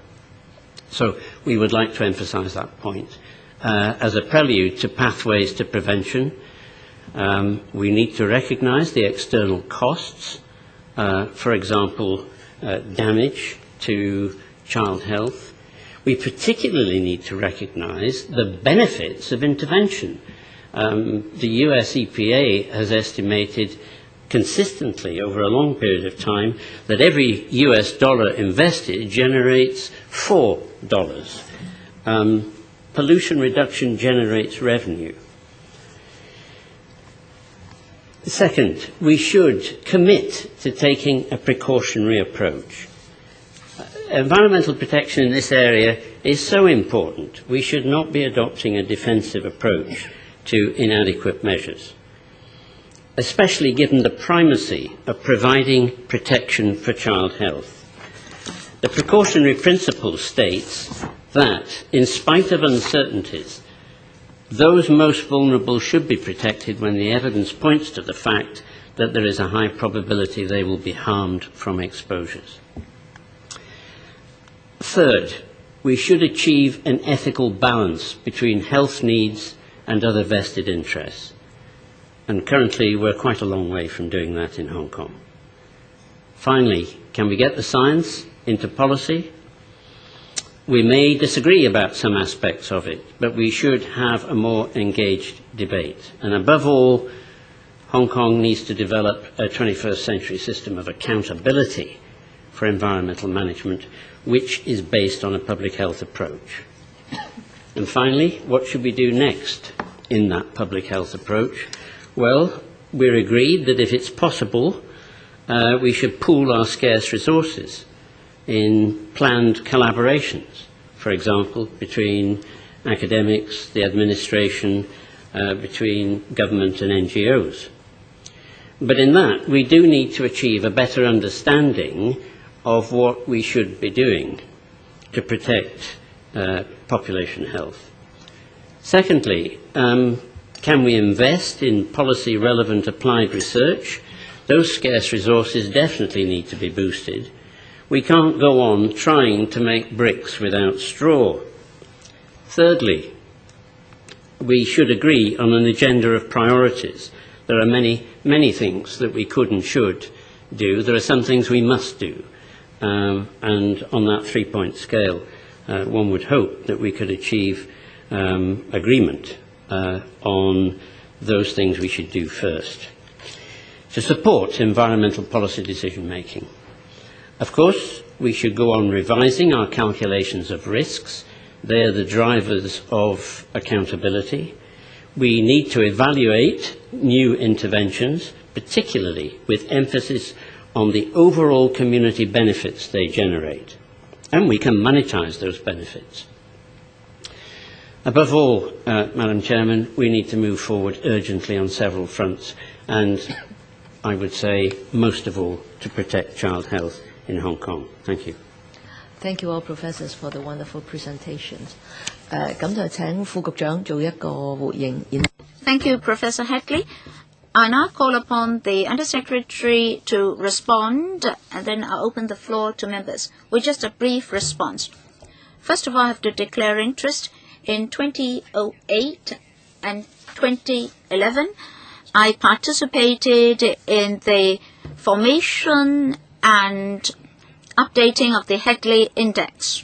So we would like to emphasise that point. As a prelude to pathways to prevention, we need to recognise the external costs, for example, damage to child health. We particularly need to recognise the benefits of intervention. The US EPA has estimated consistently over a long period of time that every US dollar invested generates $4. Pollution reduction generates revenue. Second, we should commit to taking a precautionary approach. Environmental protection in this area is so important. We should not be adopting a defensive approach to inadequate measures, especially given the primacy of providing protection for child health. The precautionary principle states that, in spite of uncertainties, those most vulnerable should be protected when the evidence points to the fact that there is a high probability they will be harmed from exposures. Third, we should achieve an ethical balance between health needs and other vested interests. And currently, we're quite a long way from doing that in Hong Kong. Finally, can we get the science into policy? We may disagree about some aspects of it, but we should have a more engaged debate. And above all, Hong Kong needs to develop a 21st century system of accountability for environmental management, which is based on a public health approach. And finally, what should we do next in that public health approach? Well, we're agreed that if it's possible, we should pool our scarce resources in planned collaborations, for example, between academics, the administration, between government and NGOs. But in that, we do need to achieve a better understanding of what we should be doing to protect population health. Secondly, can we invest in policy-relevant applied research? Those scarce resources definitely need to be boosted. We can't go on trying to make bricks without straw. Thirdly, we should agree on an agenda of priorities. There are many things that we could and should do. There are some things we must do. And on that three-point scale, one would hope that we could achieve agreement on those things we should do first to support environmental policy decision-making. Of course, we should go on revising our calculations of risks. They are the drivers of accountability. We need to evaluate new interventions, particularly with emphasis on the overall community benefits they generate. And we can monetize those benefits. Above all, Madam Chairman, we need to move forward urgently on several fronts, and I would say most of all to protect child health in Hong Kong. Thank you. Thank you all professors for the wonderful presentations. 咁就請副局長做一個回應。Thank you, Professor Hadley. I now call upon the Undersecretary to respond, and then I'll open the floor to members with just a brief response. First of all, I have to declare interest. In 2008 and 2011, I participated in the formation and updating of the Hadley Index.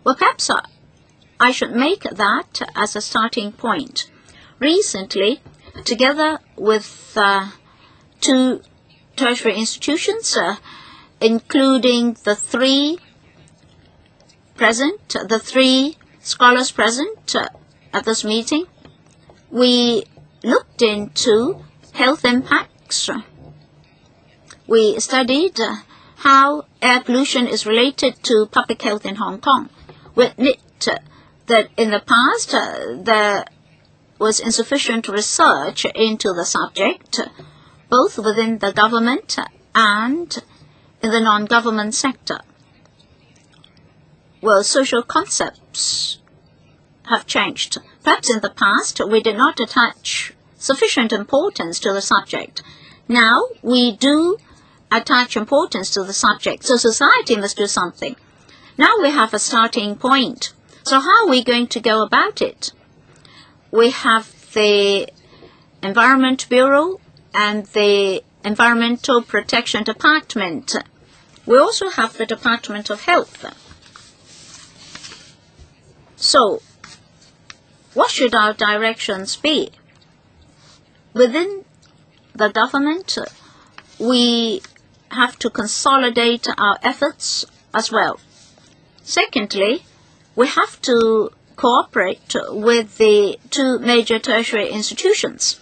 Well, perhaps I should make that as a starting point. Recently, together with two tertiary institutions, including the three scholars present at this meeting, we looked into health impacts. We studied how air pollution is related to public health in Hong Kong. We admit that in the past there was insufficient research into the subject, both within the government and in the non-government sector. Well, social concepts have changed. Perhaps in the past we did not attach sufficient importance to the subject. Now we do attach importance to the subject, so society must do something. Now we have a starting point. So how are we going to go about it? We have the Environment Bureau and the Environmental Protection Department. We also have the Department of Health. So, what should our directions be? Within the government, we have to consolidate our efforts as well. Secondly, we have to cooperate with the two major tertiary institutions,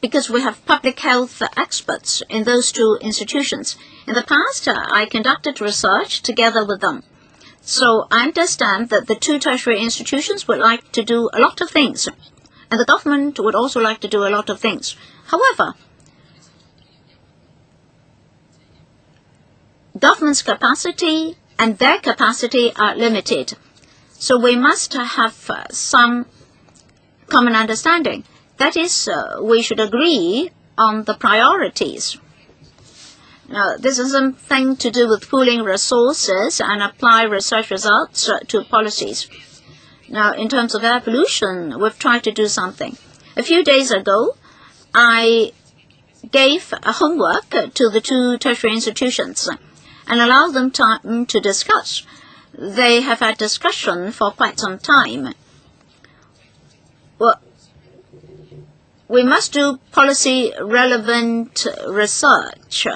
because we have public health experts in those two institutions. In the past, I conducted research together with them. So I understand that the two tertiary institutions would like to do a lot of things, and the government would also like to do a lot of things. However, government's capacity and their capacity are limited. So we must have some common understanding. That is, we should agree on the priorities. Now, this is something to do with pooling resources and apply research results to policies. Now, in terms of air pollution, we've tried to do something. A few days ago, I gave a homework to the two tertiary institutions and allowed them time to discuss. They have had discussion for quite some time. Well, we must do policy-relevant research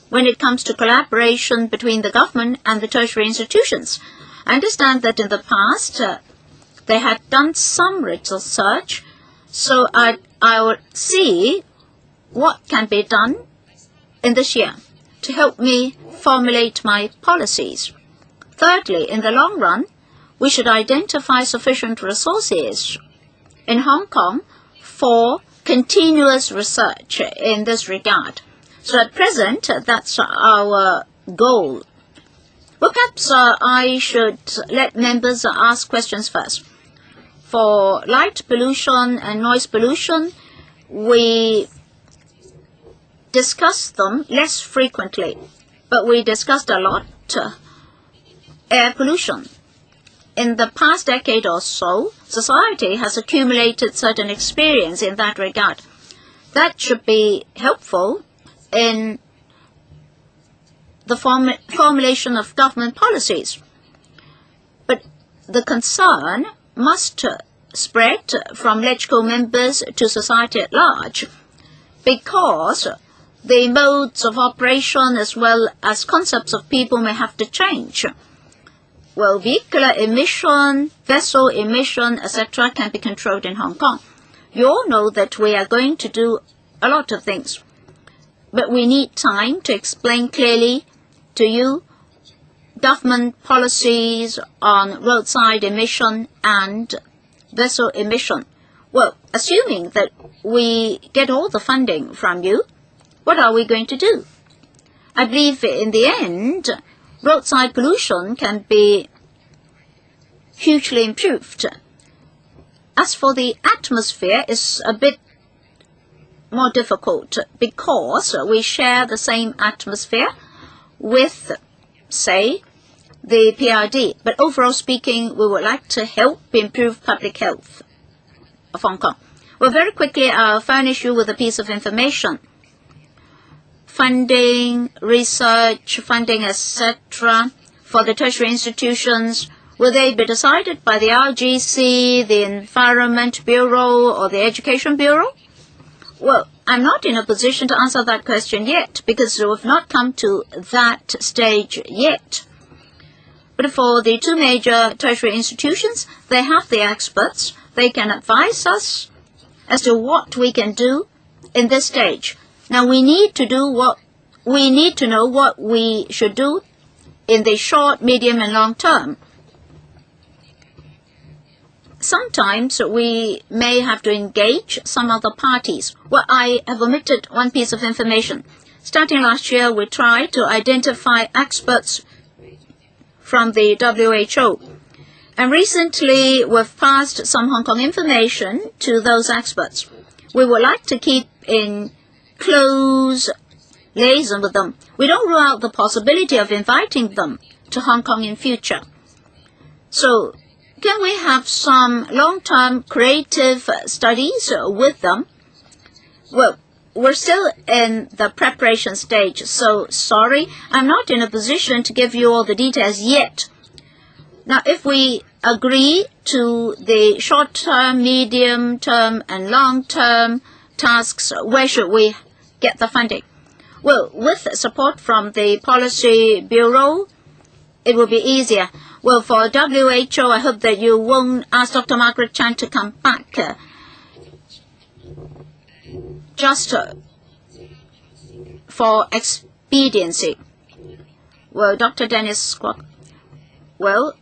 when it comes to collaboration between the government and the tertiary institutions. I understand that in the past they had done some research, so I will see what can be done in this year to help me formulate my policies. Thirdly, in the long run, we should identify sufficient resources in Hong Kong for continuous research in this regard. So at present, that's our goal. Well, perhaps I should let members ask questions first. For light pollution and noise pollution, we discuss them less frequently, but we discussed a lot air pollution. In the past decade or so, society has accumulated certain experience in that regard. That should be helpful in the formulation of government policies. But the concern must spread from LegCo members to society at large, because the modes of operation as well as concepts of people may have to change. Well, vehicular emission, vessel emission, etc. can be controlled in Hong Kong. You all know that we are going to do a lot of things, but we need time to explain clearly to you government policies on roadside emission and vessel emission. Well, assuming that we get all the funding from you, what are we going to do? I believe in the end, roadside pollution can be hugely improved. As for the atmosphere, it's a bit more difficult because we share the same atmosphere with, say, the PRD. But overall speaking, we would like to help improve public health of Hong Kong. Well, very quickly, I'll furnish you with a piece of information. Funding, research, funding, etc., for the tertiary institutions, will they be decided by the RGC, the Environment Bureau, or the Education Bureau? Well, I'm not in a position to answer that question yet, because we've not come to that stage yet. But for the two major tertiary institutions, they have the experts. They can advise us as to what we can do in this stage. Now, we need to know what we should do in the short, medium, and long term. Sometimes we may have to engage some other parties. Well, I have omitted one piece of information. Starting last year, we tried to identify experts from the WHO. And recently, we've passed some Hong Kong information to those experts. We would like to keep in close liaison with them. We don't rule out the possibility of inviting them to Hong Kong in future. So, can we have some long-term creative studies with them? Well, we're still in the preparation stage, so sorry, I'm not in a position to give you all the details yet. Now, if we agree to the short-term, medium-term, and long-term tasks, where should we get the funding? Well, with support from the Policy Bureau, it will be easier. Well, for WHO, I hope that you won't ask Dr. Margaret Chan to come back. Just for expediency. Well, Dr. Dennis Kwok, well,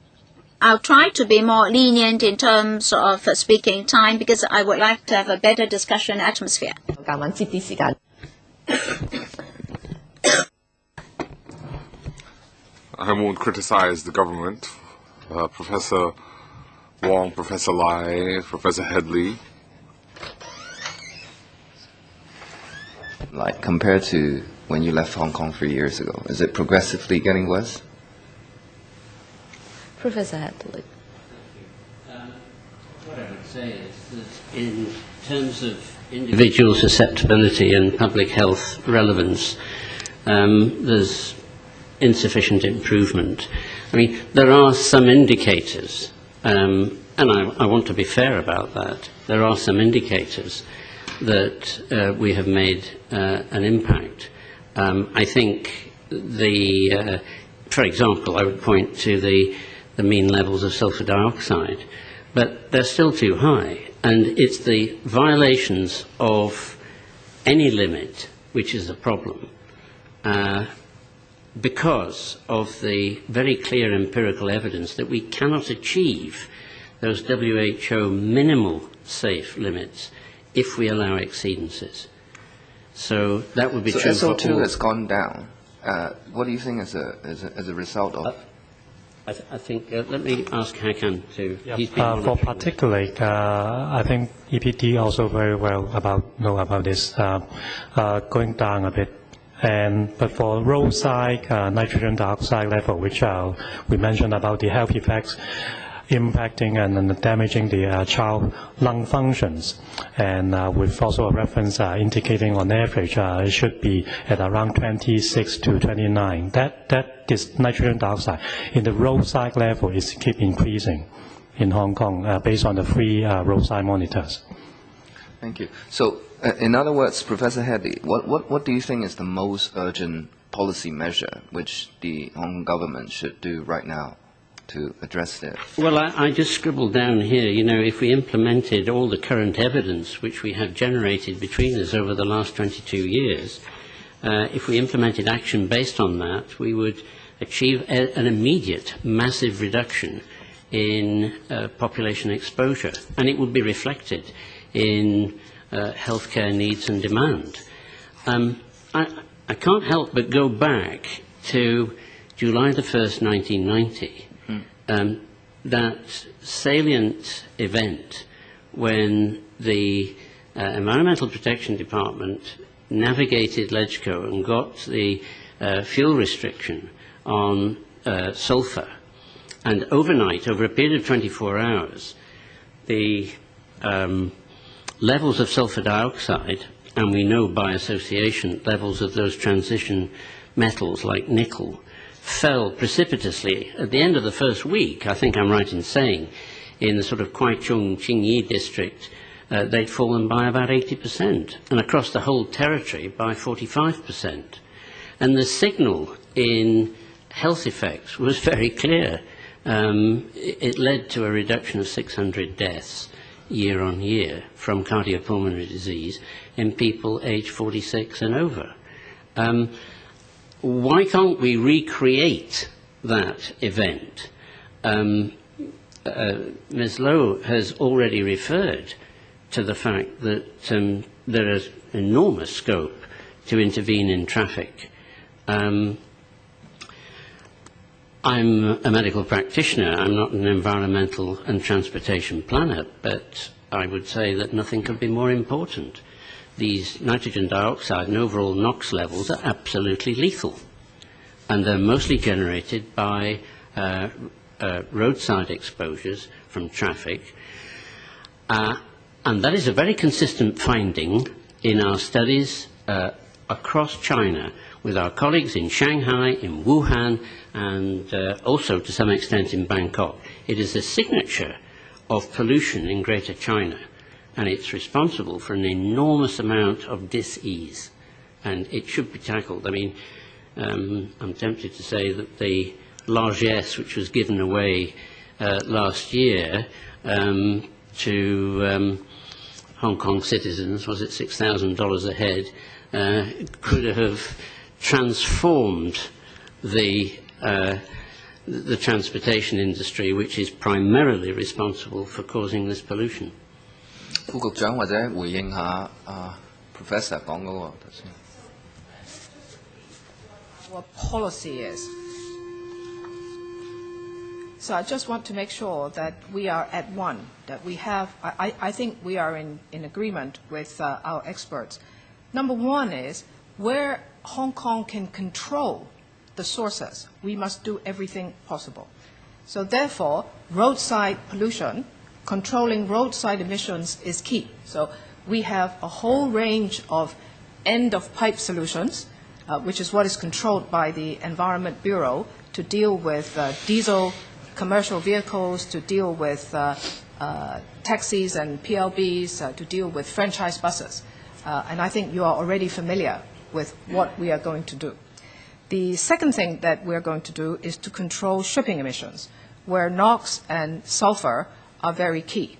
I'll try to be more lenient in terms of speaking time because I would like to have a better discussion atmosphere. I won't criticize the government. Professor Wong, Professor Lai, Professor Headley. Like compared to when you left Hong Kong 3 years ago, is it progressively getting worse? Professor Hadley. What I would say is that in terms of individual susceptibility and public health relevance, there's insufficient improvement. I mean, there are some indicators, and I want to be fair about that. There are some indicators that we have made an impact. I think for example, I would point to the mean levels of sulfur dioxide, but they're still too high, and it's the violations of any limit which is the problem. Because of the very clear empirical evidence that we cannot achieve those WHO minimal safe limits if we allow exceedances. So that would be true for all. So SO2 has gone down. What do you think as a result of? I think, let me ask Hakan to... Yeah, for particularly, I think EPD also very well know about this, going down a bit. But for roadside nitrogen dioxide level, which we mentioned about the health effects impacting and damaging the child lung functions, and with also a reference indicating on average it should be at around 26 to 29. That this nitrogen dioxide in the roadside level is keep increasing in Hong Kong based on the 3 roadside monitors. Thank you. So, in other words, Professor Headley, what do you think is the most urgent policy measure which the Hong Kong government should do right now to address this? Well, I just scribbled down here, if we implemented all the current evidence which we have generated between us over the last 22 years, if we implemented action based on that, we would achieve an immediate massive reduction in population exposure, and it would be reflected in healthcare needs and demand. I can't help but go back to July the 1st, 1990, that salient event when the Environmental Protection Department navigated LegCo and got the fuel restriction on sulfur. And overnight, over a period of 24 hours, the levels of sulfur dioxide, and we know by association levels of those transition metals like nickel, fell precipitously. At the end of the first week, I think I'm right in saying, in the sort of Kwaichung Qingyi district, they'd fallen by about 80%, and across the whole territory by 45%. And the signal in health effects was very clear. It led to a reduction of 600 deaths year on year from cardiopulmonary disease in people aged 46 and over. Why can't we recreate that event? Ms. Lowe has already referred to the fact that there is enormous scope to intervene in traffic. I'm a medical practitioner. I'm not an environmental and transportation planner, but I would say that nothing could be more important. These nitrogen dioxide and overall NOx levels are absolutely lethal, and they're mostly generated by roadside exposures from traffic. And that is a very consistent finding in our studies across China with our colleagues in Shanghai, in Wuhan, and also to some extent in Bangkok. It is a signature of pollution in Greater China, and it's responsible for an enormous amount of dis-ease, and it should be tackled. I mean, I'm tempted to say that the largesse which was given away last year to Hong Kong citizens, was it $6,000 a head, could have transformed the transportation industry, which is primarily responsible for causing this pollution. 副局長或者回應下Professor 講嗰個頭先。What policy is. So I just want to make sure that we are at one, that we have, I think we are in agreement with our experts. Number one is where Hong Kong can control the sources, we must do everything possible. So therefore, roadside pollution, controlling roadside emissions is key. So we have a whole range of end-of-pipe solutions, which is what is controlled by the Environment Bureau, to deal with diesel commercial vehicles, to deal with taxis and PLBs, to deal with franchise buses. And I think you are already familiar with what we are going to do. The second thing that we're going to do is to control shipping emissions, where NOx and sulfur are very key.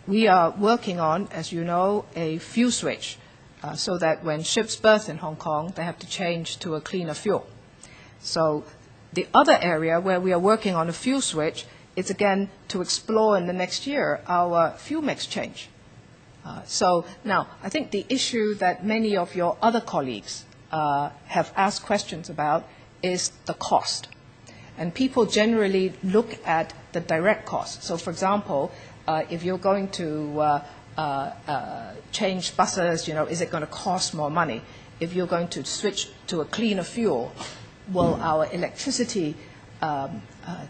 We are working on, as you know, a fuel switch, so that when ships berth in Hong Kong, they have to change to a cleaner fuel. So the other area where we are working on a fuel switch is, again, to explore in the next year our fuel mix change. So now, I think the issue that many of your other colleagues have asked questions about is the cost. And people generally look at the direct cost. So, for example, if you're going to change buses, is it going to cost more money? If you're going to switch to a cleaner fuel, will our electricity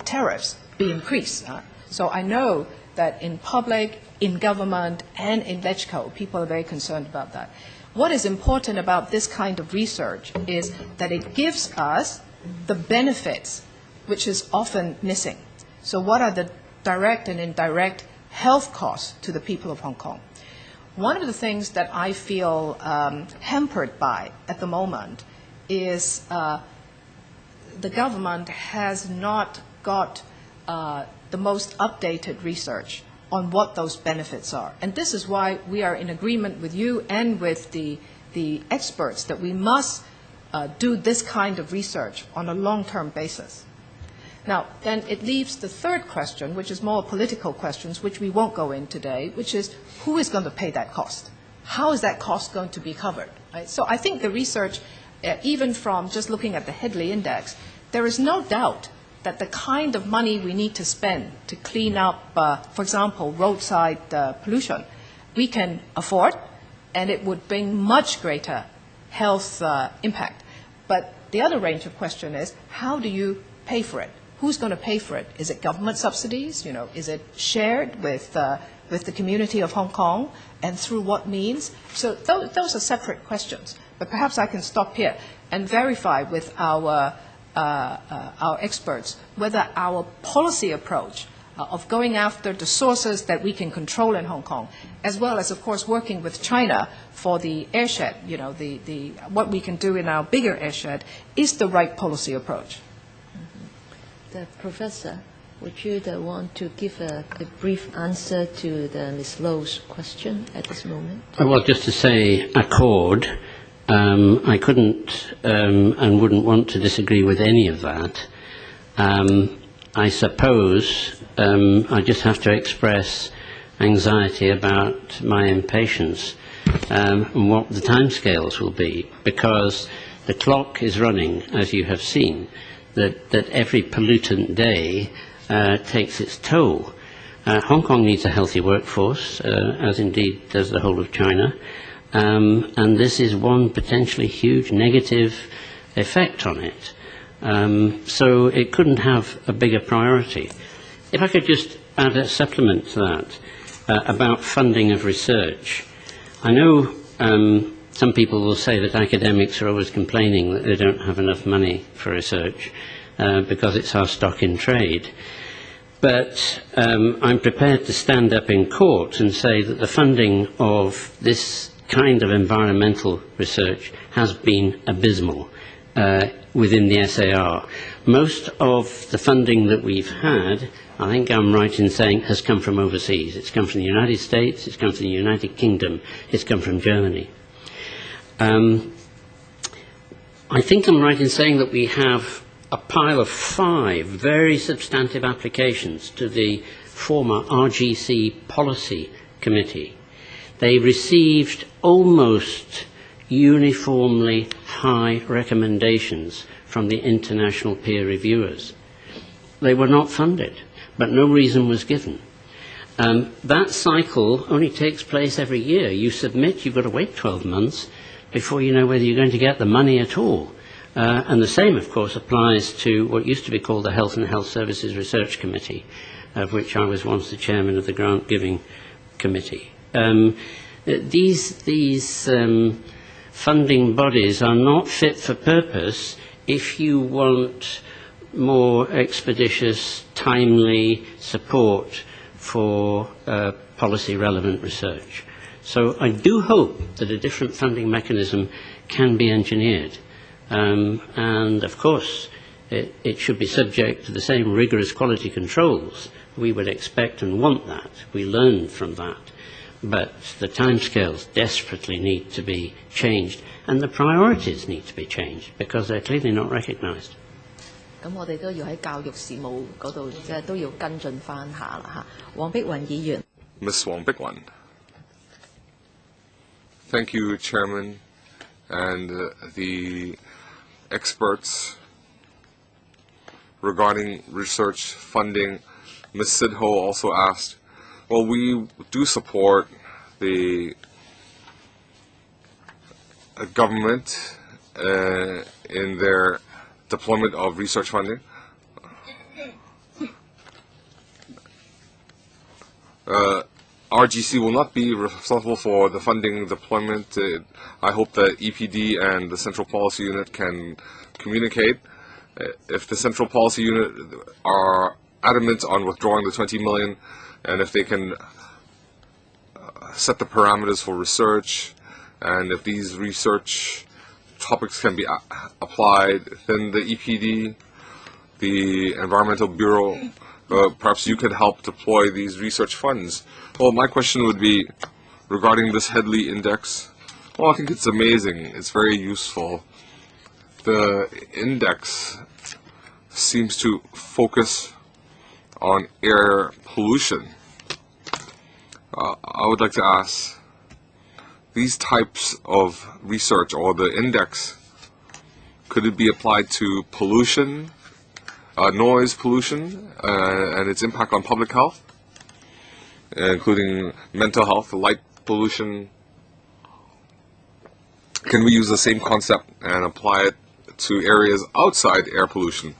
tariffs be increased? So I know that in public, in government, and in LegCo, people are very concerned about that. What is important about this kind of research is that it gives us the benefits, which is often missing. So what are the direct and indirect health costs to the people of Hong Kong? One of the things that I feel hampered by at the moment is the government has not got the most updated research on what those benefits are. And this is why we are in agreement with you and with the experts that we must do this kind of research on a long-term basis. Now, then it leaves the third question, which is more political questions, which we won't go in today, which is who is going to pay that cost? How is that cost going to be covered? Right? So I think the research, even from just looking at the Headley Index, there is no doubt that the kind of money we need to spend to clean up, for example, roadside pollution, we can afford, and it would bring much greater health impact. But the other range of question is, how do you pay for it? Who's going to pay for it? Is it government subsidies? Is it shared with the community of Hong Kong, and through what means? So those are separate questions. But perhaps I can stop here and verify with our experts whether our policy approach of going after the sources that we can control in Hong Kong, as well as, of course, working with China for the airshed, what we can do in our bigger airshed, is the right policy approach. The Professor, would you want to give a brief answer to Ms. Lowe's question at this moment? Well, just to say accord, I couldn't and wouldn't want to disagree with any of that. I suppose I just have to express anxiety about my impatience and what the timescales will be, because the clock is running, as you have seen, that every pollutant day takes its toll. Hong Kong needs a healthy workforce, as indeed does the whole of China, and this is one potentially huge negative effect on it. So it couldn't have a bigger priority. If I could just add a supplement to that about funding of research. I know some people will say that academics are always complaining that they don't have enough money for research because it's our stock in trade. But I'm prepared to stand up in court and say that the funding of this kind of environmental research has been abysmal within the SAR. Most of the funding that we've had, I think I'm right in saying, has come from overseas. It's come from the United States, it's come from the United Kingdom, it's come from Germany. I think I'm right in saying that we have a pile of 5 very substantive applications to the former RGC Policy Committee. They received almost uniformly high recommendations from the international peer reviewers. They were not funded, but no reason was given. That cycle only takes place every year. You submit, you've got to wait 12 months before you know whether you're going to get the money at all. And the same, of course, applies to what used to be called the Health and Health Services Research Committee, of which I was once the chairman of the Grant Giving Committee. These funding bodies are not fit for purpose if you want more expeditious, timely support for policy-relevant research. So I do hope that a different funding mechanism can be engineered. And, of course, it should be subject to the same rigorous quality controls. We would expect and want that. We learn from that. But the timescales desperately need to be changed, and the priorities need to be changed, because they're clearly not recognized. 咁我哋都要喺教育事務嗰度，即係都要跟進翻下啦嚇。黃碧雲議員。Ms. Wong Bickwin. Thank you, Chairman, and the experts regarding research funding. Ms. Sidho also asked, well, we do support the government in their deployment of research funding. RGC will not be responsible for the funding deployment. I hope that EPD and the Central Policy Unit can communicate. If the Central Policy Unit are adamant on withdrawing the 20 million, and if they can set the parameters for research, and if these research topics can be applied, then the EPD, the Environmental Bureau, perhaps you could help deploy these research funds. Well, my question would be regarding this Headley Index. Well, I think it's amazing. It's very useful. The index seems to focus on air pollution. I would like to ask, these types of research, or the index, could it be applied to pollution, noise pollution, and its impact on public health, including mental health, light pollution? Can we use the same concept and apply it to areas outside air pollution.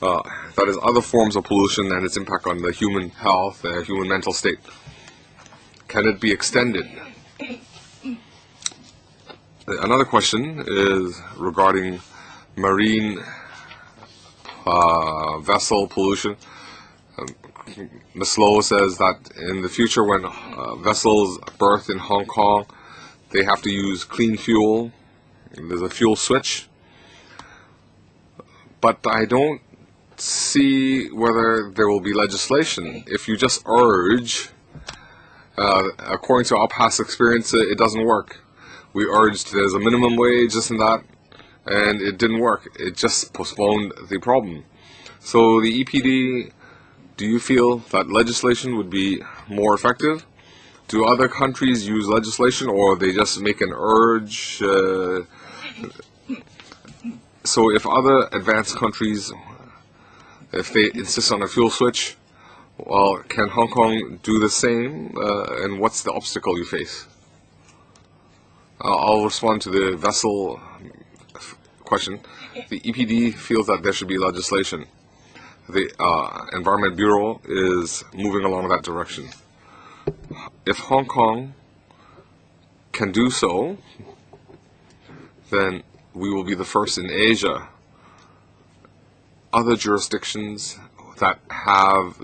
That is, other forms of pollution and its impact on the human health, human mental state. Can it be extended? Another question is regarding marine vessel pollution. Ms. Loh says that in the future, when vessels berth in Hong Kong, they have to use clean fuel. There's a fuel switch. But I don't see whether there will be legislation. If you just urge, according to our past experience, it doesn't work. We urged there's a minimum wage, this and that, and it didn't work. It just postponed the problem. So the EPD, do you feel that legislation would be more effective? Do other countries use legislation, or they just make an urge? So if other advanced countries, if they insist on a fuel switch, well, can Hong Kong do the same? And what's the obstacle you face? I'll respond to the vessel question. The EPD feels that there should be legislation. The Environment Bureau is moving along that direction. If Hong Kong can do so, then we will be the first in Asia. Other jurisdictions that have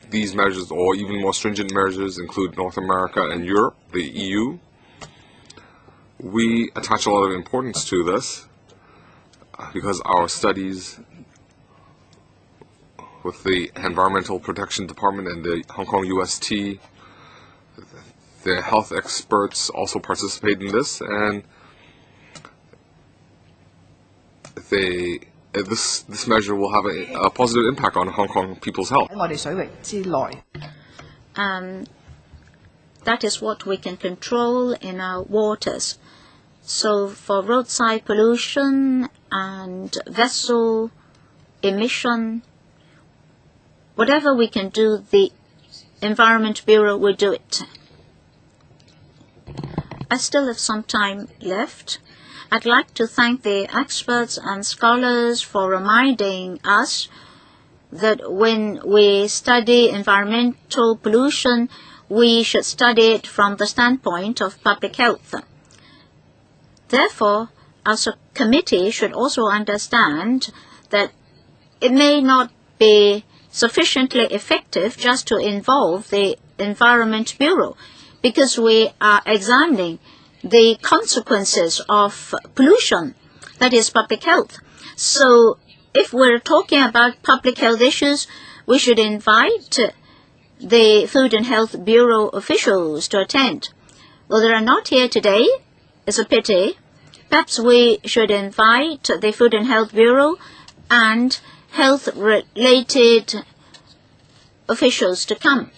these measures, or even more stringent measures, include North America and Europe, the EU. We attach a lot of importance to this because our studies with the Environmental Protection Department and the Hong Kong UST, the health experts also participate in this, and this measure will have a positive impact on Hong Kong people's health. That is what we can control in our waters. So for roadside pollution and vessel emission, whatever we can do, the Environment Bureau will do it. I still have some time left. I'd like to thank the experts and scholars for reminding us that when we study environmental pollution, we should study it from the standpoint of public health. Therefore, our subcommittee should also understand that it may not be sufficiently effective just to involve the Environment Bureau, because we are examining the consequences of pollution, that is public health. So if we're talking about public health issues, we should invite the Food and Health Bureau officials to attend. Well, they are not here today. It's a pity. Perhaps we should invite the Food and Health Bureau and health-related officials to come.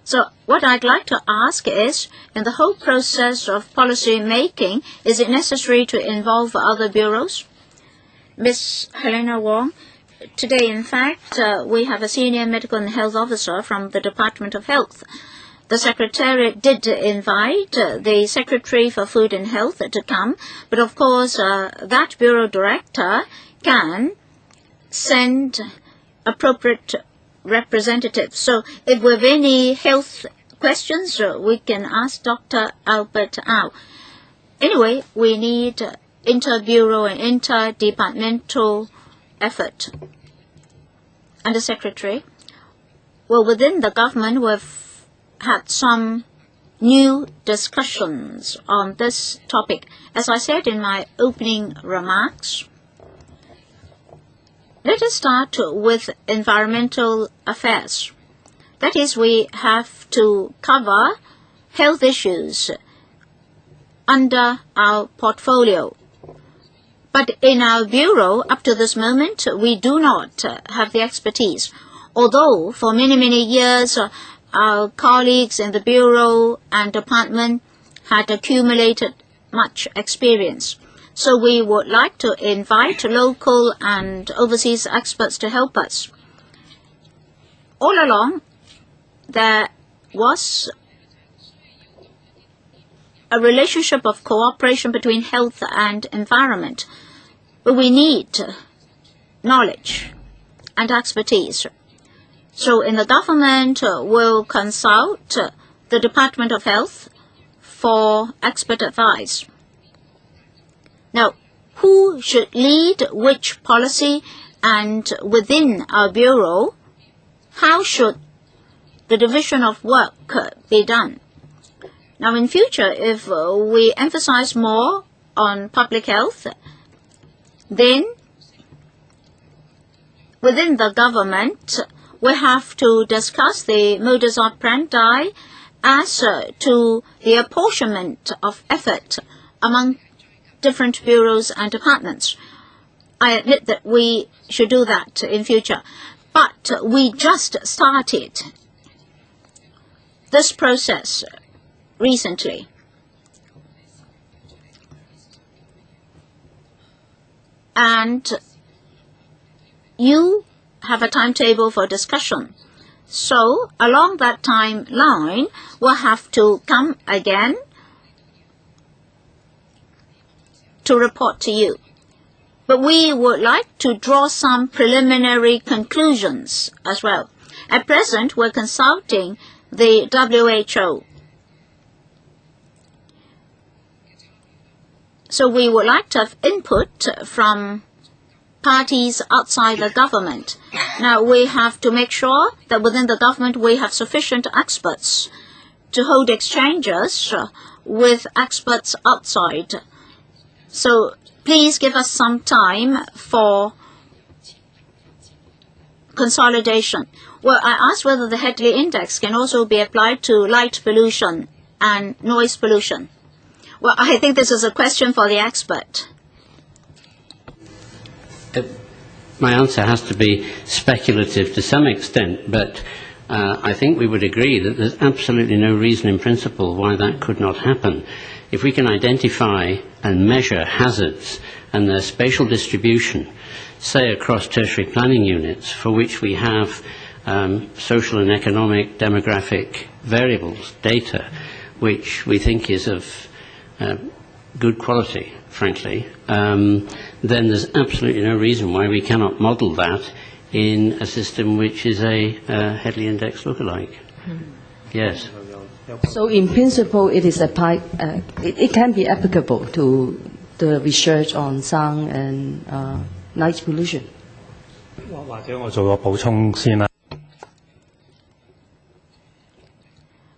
So what I'd like to ask is, in the whole process of policy making, is it necessary to involve other bureaus? Ms. Helena Wong, today, in fact, we have a senior medical and health officer from the Department of Health. The Secretariat did invite the Secretary for Food and Health to come, but of course that Bureau Director can send appropriate representatives. So if we have any health questions, we can ask Dr. Albert Au. Anyway, we need inter-bureau and inter-departmental effort. And the Secretary, well, within the government, we've had some new discussions on this topic. As I said in my opening remarks, let us start with environmental affairs. That is, we have to cover health issues under our portfolio. But in our bureau, up to this moment, we do not have the expertise. Although for many, many years, our colleagues in the bureau and department had accumulated much experience. So we would like to invite local and overseas experts to help us. All along, there was a relationship of cooperation between health and environment. But we need knowledge and expertise. So in the government, we'll consult the Department of Health for expert advice. Now, who should lead which policy, and within our bureau, how should the division of work be done? Now, in future, if we emphasize more on public health, then within the government, we have to discuss the modus operandi as to the apportionment of effort among different bureaus and departments. I admit that we should do that in future. But we just started this process recently. And you have a timetable for discussion. So along that timeline, we'll have to come again to report to you. But we would like to draw some preliminary conclusions as well. At present, we're consulting the WHO. So we would like to have input from parties outside the government. Now, we have to make sure that within the government we have sufficient experts to hold exchanges with experts outside. So please give us some time for consolidation. Well, I asked whether the Hadley Index can also be applied to light pollution and noise pollution. Well, I think this is a question for the expert. My answer has to be speculative to some extent, but I think we would agree that there's absolutely no reason in principle why that could not happen. If we can identify and measure hazards and their spatial distribution, say across tertiary planning units, for which we have social and economic demographic variables, data, which we think is of good quality, frankly, then there's absolutely no reason why we cannot model that in a system which is a Hadley Index lookalike. Yes. So in principle, it is applied. It can be applicable to the research on sound and noise pollution. 或者我做個補充先啦。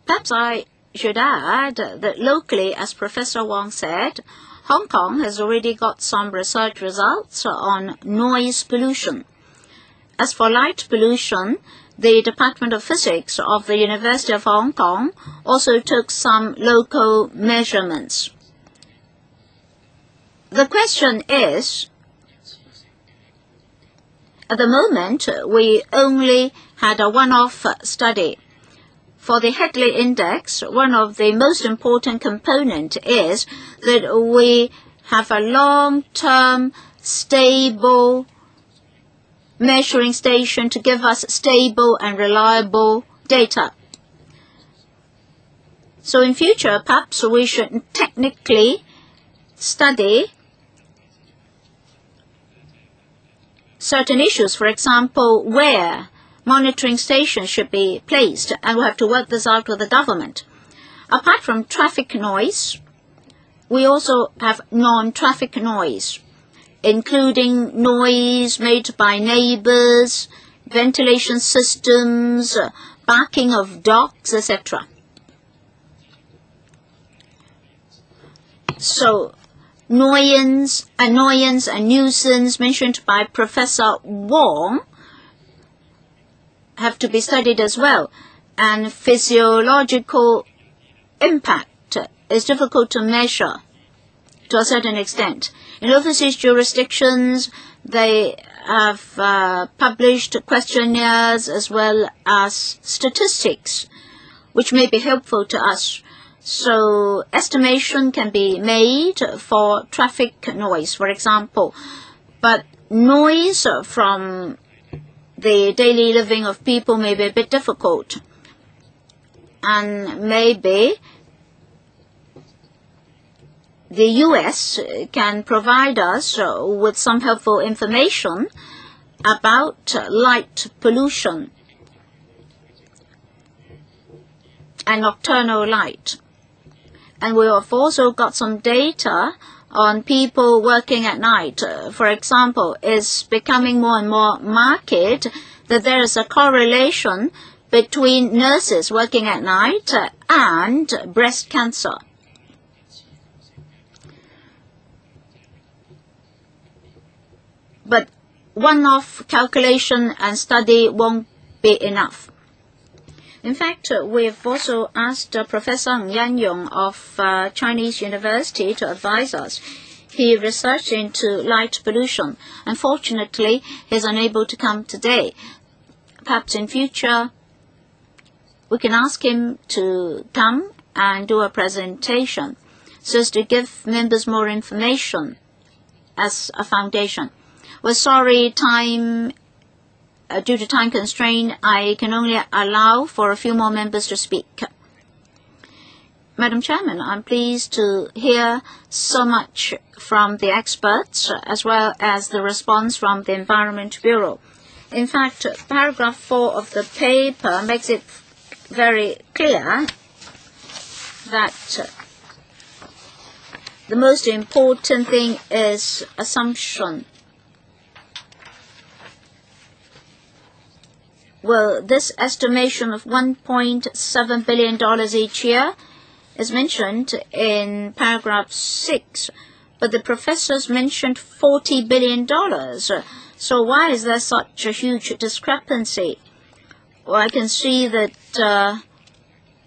Perhaps I should add that locally, as Professor Wong said, Hong Kong has already got some research results on noise pollution. As for light pollution, the Department of Physics of the University of Hong Kong also took some local measurements. The question is, at the moment, we only had a one-off study. For the Hadley Index, one of the most important components is that we have a long-term, stable measuring station to give us stable and reliable data. So in future, perhaps we should technically study certain issues, for example, where monitoring stations should be placed, and we'll have to work this out with the government. Apart from traffic noise, we also have non-traffic noise, including noise made by neighbors, ventilation systems, barking of dogs, etc. So, annoyance and nuisance mentioned by Professor Wong have to be studied as well. And physiological impact is difficult to measure to a certain extent. In overseas jurisdictions, they have published questionnaires as well as statistics, which may be helpful to us. So estimation can be made for traffic noise, for example. But noise from the daily living of people may be a bit difficult. And maybe the U.S. can provide us with some helpful information about light pollution and nocturnal light. And we have also got some data on people working at night. For example, it's becoming more and more marked that there is a correlation between nurses working at night and breast cancer. But one-off calculation and study won't be enough. In fact, we've also asked Professor Ng Yan-yong of Chinese University to advise us. He researched into light pollution. Unfortunately, he's unable to come today. Perhaps in future, we can ask him to come and do a presentation so as to give members more information as a foundation. We're sorry, due to time constraint, I can only allow for a few more members to speak. Madam Chairman, I'm pleased to hear so much from the experts as well as the response from the Environment Bureau. In fact, paragraph 4 of the paper makes it very clear that the most important thing is assumption. Well, this estimation of $1.7 billion each year is mentioned in paragraph 6, but the professors mentioned $40 billion. So why is there such a huge discrepancy? Well, I can see that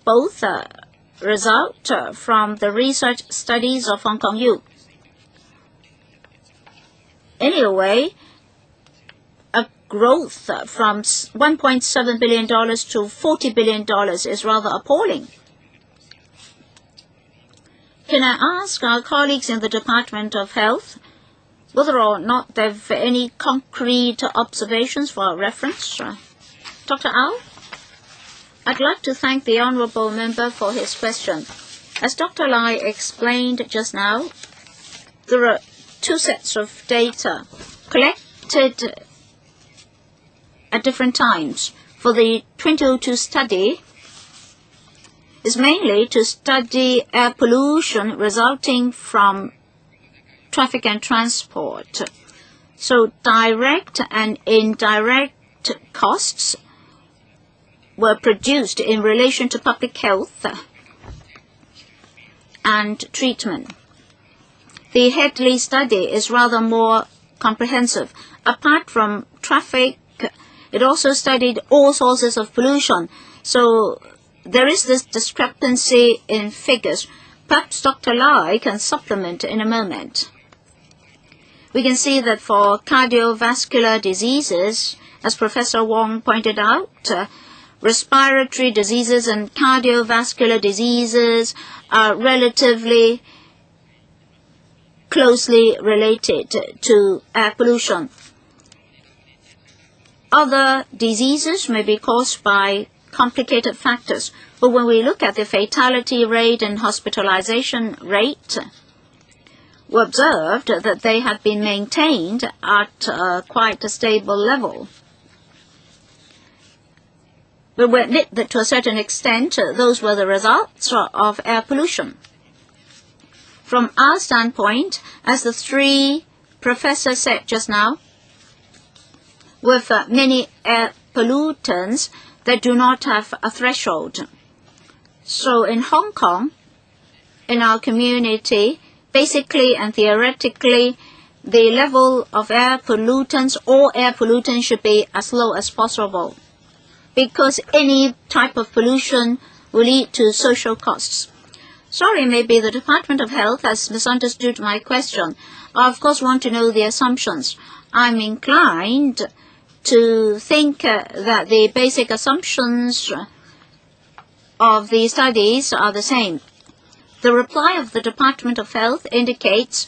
both result from the research studies of Hong Kong U. Anyway, growth from $1.7 billion to $40 billion is rather appalling. Can I ask our colleagues in the Department of Health whether or not they have any concrete observations for our reference? Dr. Au? I'd like to thank the Honourable Member for his question. As Dr. Lai explained just now, there are two sets of data collected at different times. For the 2002 study is mainly to study air pollution resulting from traffic and transport. So direct and indirect costs were produced in relation to public health and treatment. The Headley study is rather more comprehensive. Apart from traffic, it also studied all sources of pollution. So there is this discrepancy in figures. Perhaps Dr. Lai can supplement in a moment. We can see that for cardiovascular diseases, as Professor Wong pointed out, respiratory diseases and cardiovascular diseases are relatively closely related to air pollution. Other diseases may be caused by complicated factors, but when we look at the fatality rate and hospitalization rate, we observed that they had been maintained at quite a stable level. But we admit that to a certain extent, those were the results of air pollution. From our standpoint, as the three professors said just now, with many air pollutants that do not have a threshold. So in Hong Kong, in our community, basically and theoretically, the level of air pollutants, all air pollutants should be as low as possible, because any type of pollution will lead to social costs. Sorry, maybe the Department of Health has misunderstood my question. I, of course, want to know the assumptions. I'm inclined to think that the basic assumptions of the studies are the same. The reply of the Department of Health indicates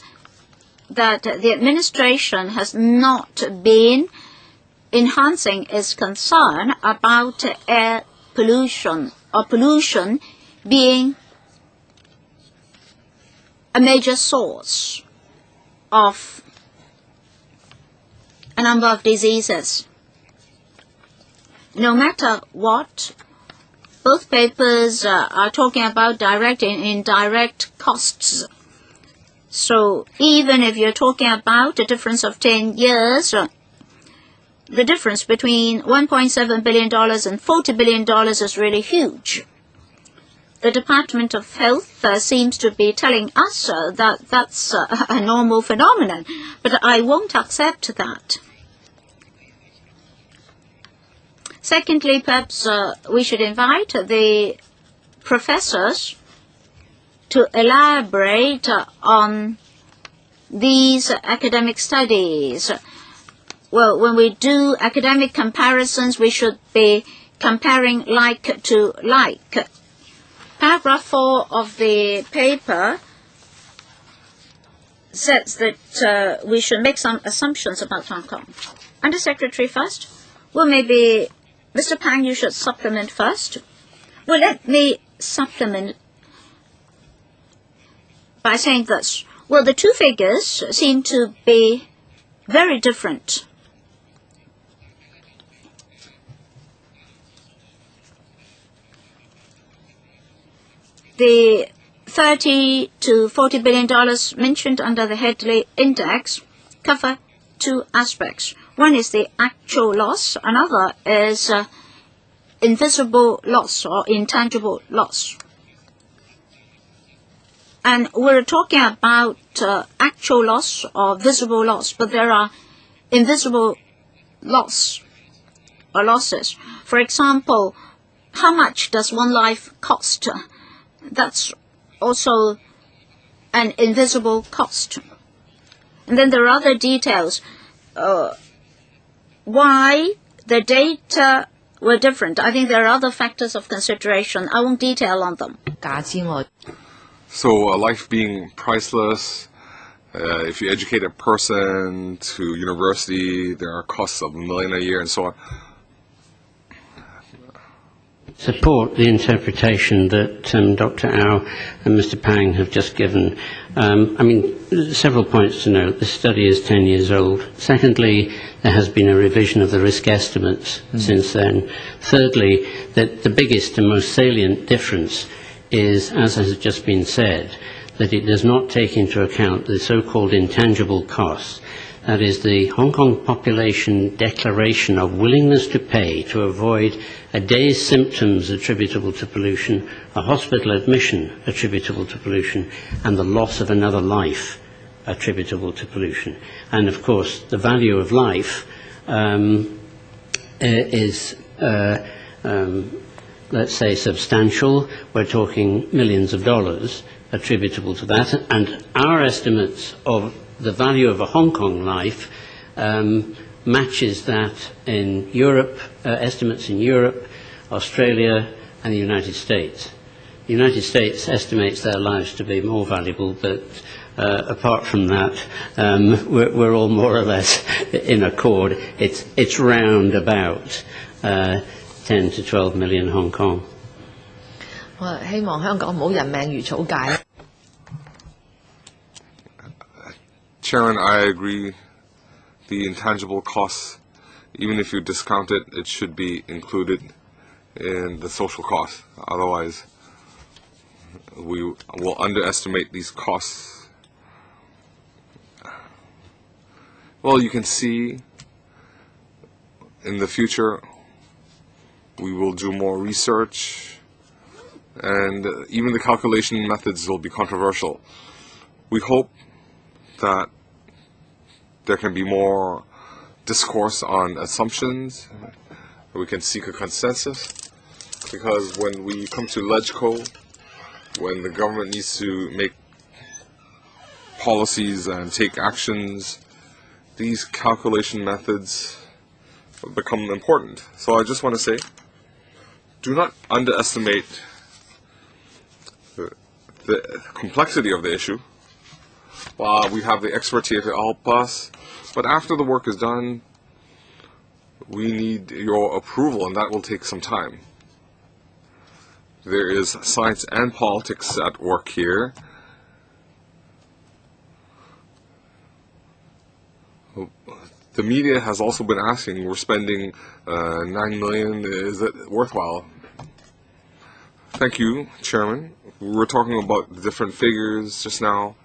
that the administration has not been enhancing its concern about air pollution or pollution being a major source of a number of diseases. No matter what, both papers are talking about direct and indirect costs. So even if you're talking about a difference of 10 years, the difference between $1.7 billion and $40 billion is really huge. The Department of Health seems to be telling us that that's a normal phenomenon, but I won't accept that. Secondly, perhaps we should invite the professors to elaborate on these academic studies. Well, when we do academic comparisons, we should be comparing like to like. Paragraph 4 of the paper says that we should make some assumptions about Hong Kong. Undersecretary first? Well, maybe Mr. Pang, you should supplement first. Well, let me supplement by saying this. Well, the two figures seem to be very different. The $30 to $40 billion mentioned under the Headley Index cover two aspects. One is the actual loss, another is invisible loss or intangible loss. And we're talking about actual loss or visible loss, but there are invisible loss or losses. For example, how much does one life cost? That's also an invisible cost. And then there are other details. Why the data were different. I think there are other factors of consideration. I won't detail on them. So life being priceless, if you educate a person to university, there are costs of $1 million a year and so on. Support the interpretation that Dr. Au and Mr. Pang have just given. Several points to note. The study is 10 years old. Secondly, there has been a revision of the risk estimates since then. Thirdly, that the biggest and most salient difference is, as has just been said, that it does not take into account the so-called intangible costs. That is the Hong Kong population declaration of willingness to pay to avoid a day's symptoms attributable to pollution, a hospital admission attributable to pollution, and the loss of another life attributable to pollution. And of course, the value of life is, let's say, substantial. We're talking millions of dollars attributable to that. And our estimates of the value of a Hong Kong life matches that in Europe, estimates in Europe, Australia, and the United States. The United States estimates their lives to be more valuable, but apart from that, we're all more or less in accord. It's round about 10 to 12 million Hong Kong. 希望香港唔好人命如草芥。 Chairman, I agree. The intangible costs, even if you discount it, it should be included in the social costs. Otherwise, we will underestimate these costs. Well, you can see in the future we will do more research, and even the calculation methods will be controversial. We hope that there can be more discourse on assumptions. We can seek a consensus, because when we come to LegCo, when the government needs to make policies and take actions, these calculation methods become important. So I just want to say, do not underestimate the complexity of the issue. We have the experts here to help us, but after the work is done, we need your approval, and that will take some time. There is science and politics at work here, The media has also been asking, we're spending 9 million, is it worthwhile? Thank you, Chairman. We were talking about the different figures just now.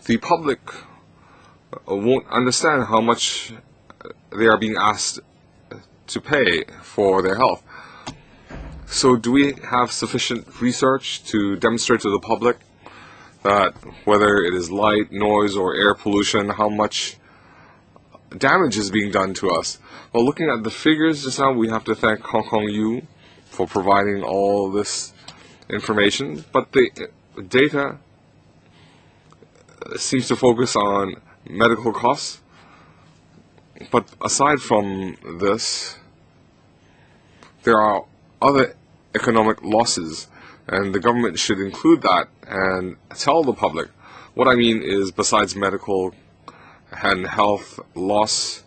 The public won't understand how much they are being asked to pay for their health. So do we have sufficient research to demonstrate to the public that whether it is light, noise, or air pollution, how much damage is being done to us? Well, looking at the figures just now, we have to thank Hong Kong U for providing all this information, but the data seems to focus on medical costs. But aside from this, there are other economic losses, and the government should include that and tell the public. What I mean is, besides medical and health loss,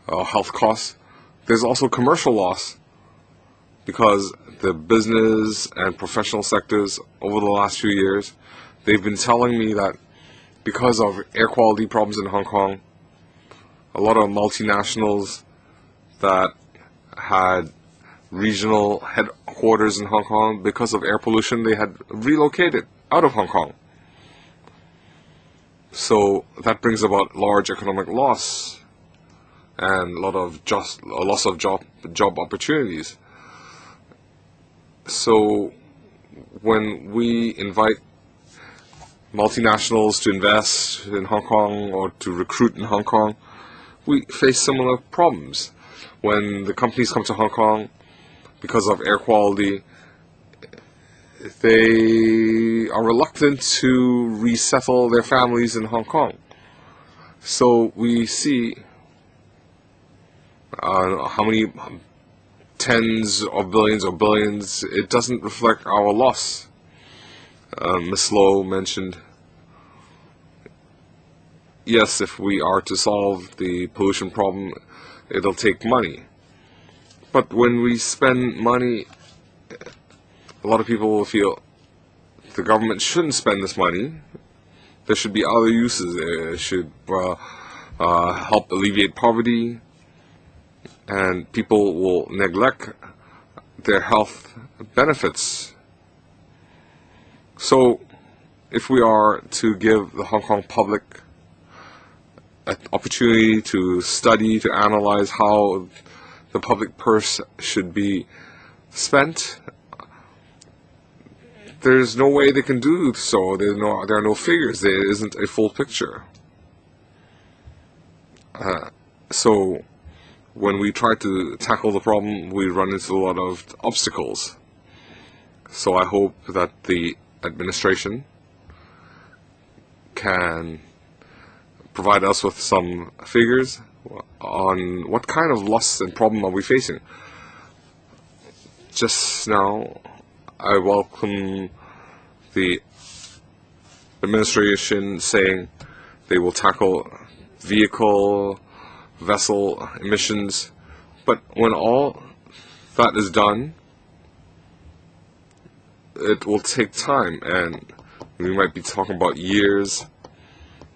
health costs, there's also commercial loss, because the business and professional sectors over the last few years, they've been telling me that because of air quality problems in Hong Kong, a lot of multinationals that had regional headquarters in Hong Kong, because of air pollution, they had relocated out of Hong Kong. So that brings about large economic loss and a lot of loss of job opportunities. So when we invite multinationals to invest in Hong Kong or to recruit in Hong Kong, we face similar problems. When the companies come to Hong Kong, because of air quality, they are reluctant to resettle their families in Hong Kong. So we see how many tens of billions or billions, it doesn't reflect our loss. Ms. Lowe mentioned, yes, if we are to solve the pollution problem, it'll take money. But when we spend money, a lot of people will feel the government shouldn't spend this money. There should be other uses. It should help alleviate poverty, and people will neglect their health benefits. So if we are to give the Hong Kong public an opportunity to study, to analyze how the public purse should be spent, there's no way they can do so. There are no figures. There isn't a full picture. So when we try to tackle the problem, we run into a lot of obstacles. So I hope that the administration can provide us with some figures on what kind of loss and problem are we facing. Just now, I welcome the administration saying they will tackle vehicle, vessel emissions, but when all that is done, it will take time, and we might be talking about years.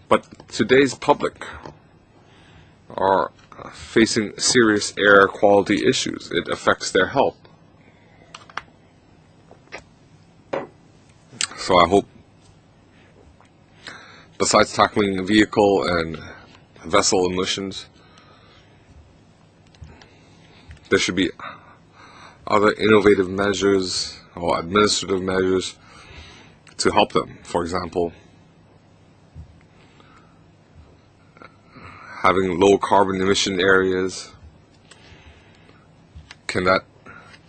But today's public are facing serious air quality issues. It affects their health. So I hope, besides tackling vehicle and vessel emissions, there should be other innovative measures or administrative measures to help them. For example, having low carbon emission areas, can that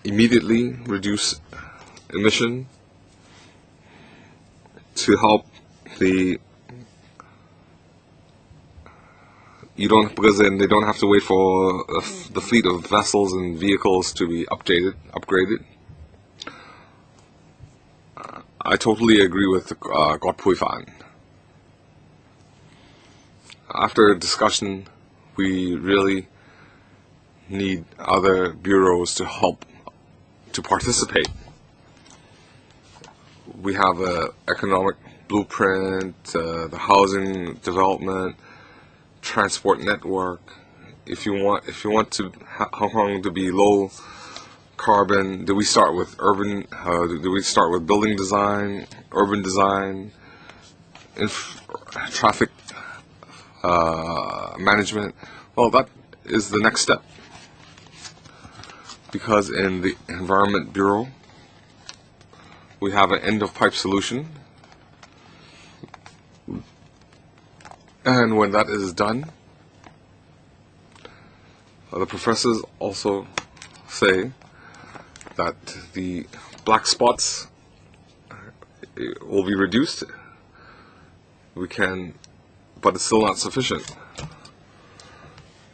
immediately reduce emission to help because then they don't have to wait for the fleet of vessels and vehicles to be upgraded. I totally agree with God Pui Fan. After a discussion, we really need other bureaus to help to participate. We have an economic blueprint, the housing development, transport network. If you want Hong Kong to be low carbon, do we start with urban? Do we start with building design, urban design, traffic management? Well, that is the next step, because in the Environment Bureau we have an end-of-pipe solution, and when that is done, the professors also say that the black spots will be reduced. We can, but it's still not sufficient.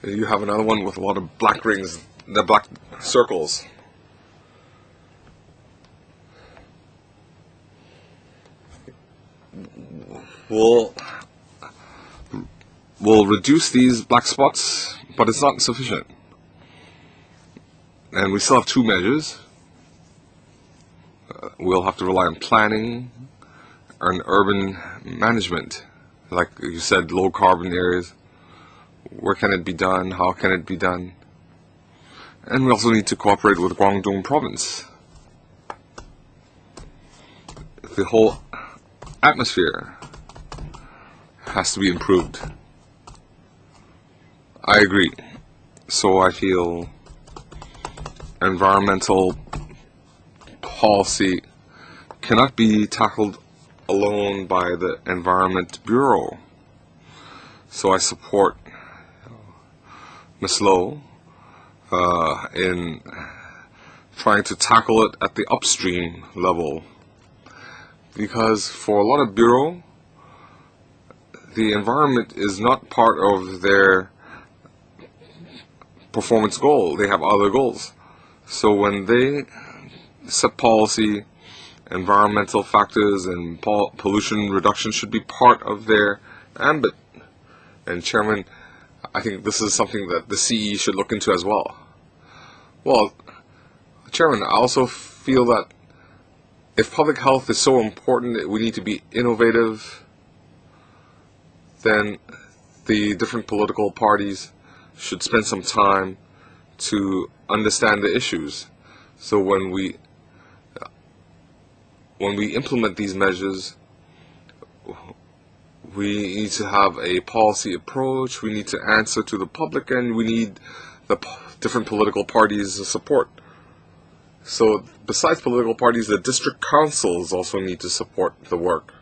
You have another one with a lot of black rings, the black circles. We'll reduce these black spots, but it's not sufficient. And we still have two measures. We'll have to rely on planning and urban management. Like you said, low carbon areas. Where can it be done? How can it be done? And we also need to cooperate with Guangdong province. The whole atmosphere has to be improved. I agree. So I feel environmental policy cannot be tackled alone by the Environment Bureau. So I support Ms. Low in trying to tackle it at the upstream level, because for a lot of bureau, the environment is not part of their performance goal. They have other goals. So when they set policy, environmental factors and pollution reduction should be part of their ambit. And Chairman, I think this is something that the CE should look into as well. Well, Chairman, I also feel that if public health is so important, we need to be innovative, then the different political parties should spend some time to understand the issues. So when we implement these measures, we need to have a policy approach, we need to answer to the public, and we need the different political parties' support. So besides political parties, the district councils also need to support the work.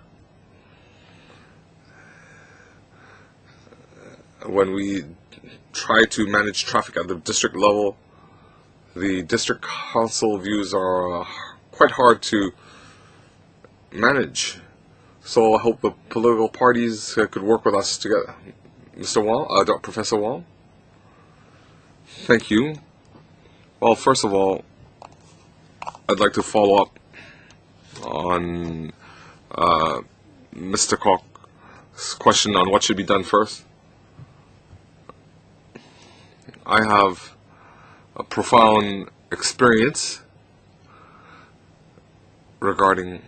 When we try to manage traffic at the district level, the district council views are quite hard to manage. So I hope the political parties could work with us together. Mr. Wong, Professor Wong? Thank you. Well, first of all, I'd like to follow up on Mr. Kwok's question on what should be done first. I have a profound experience regarding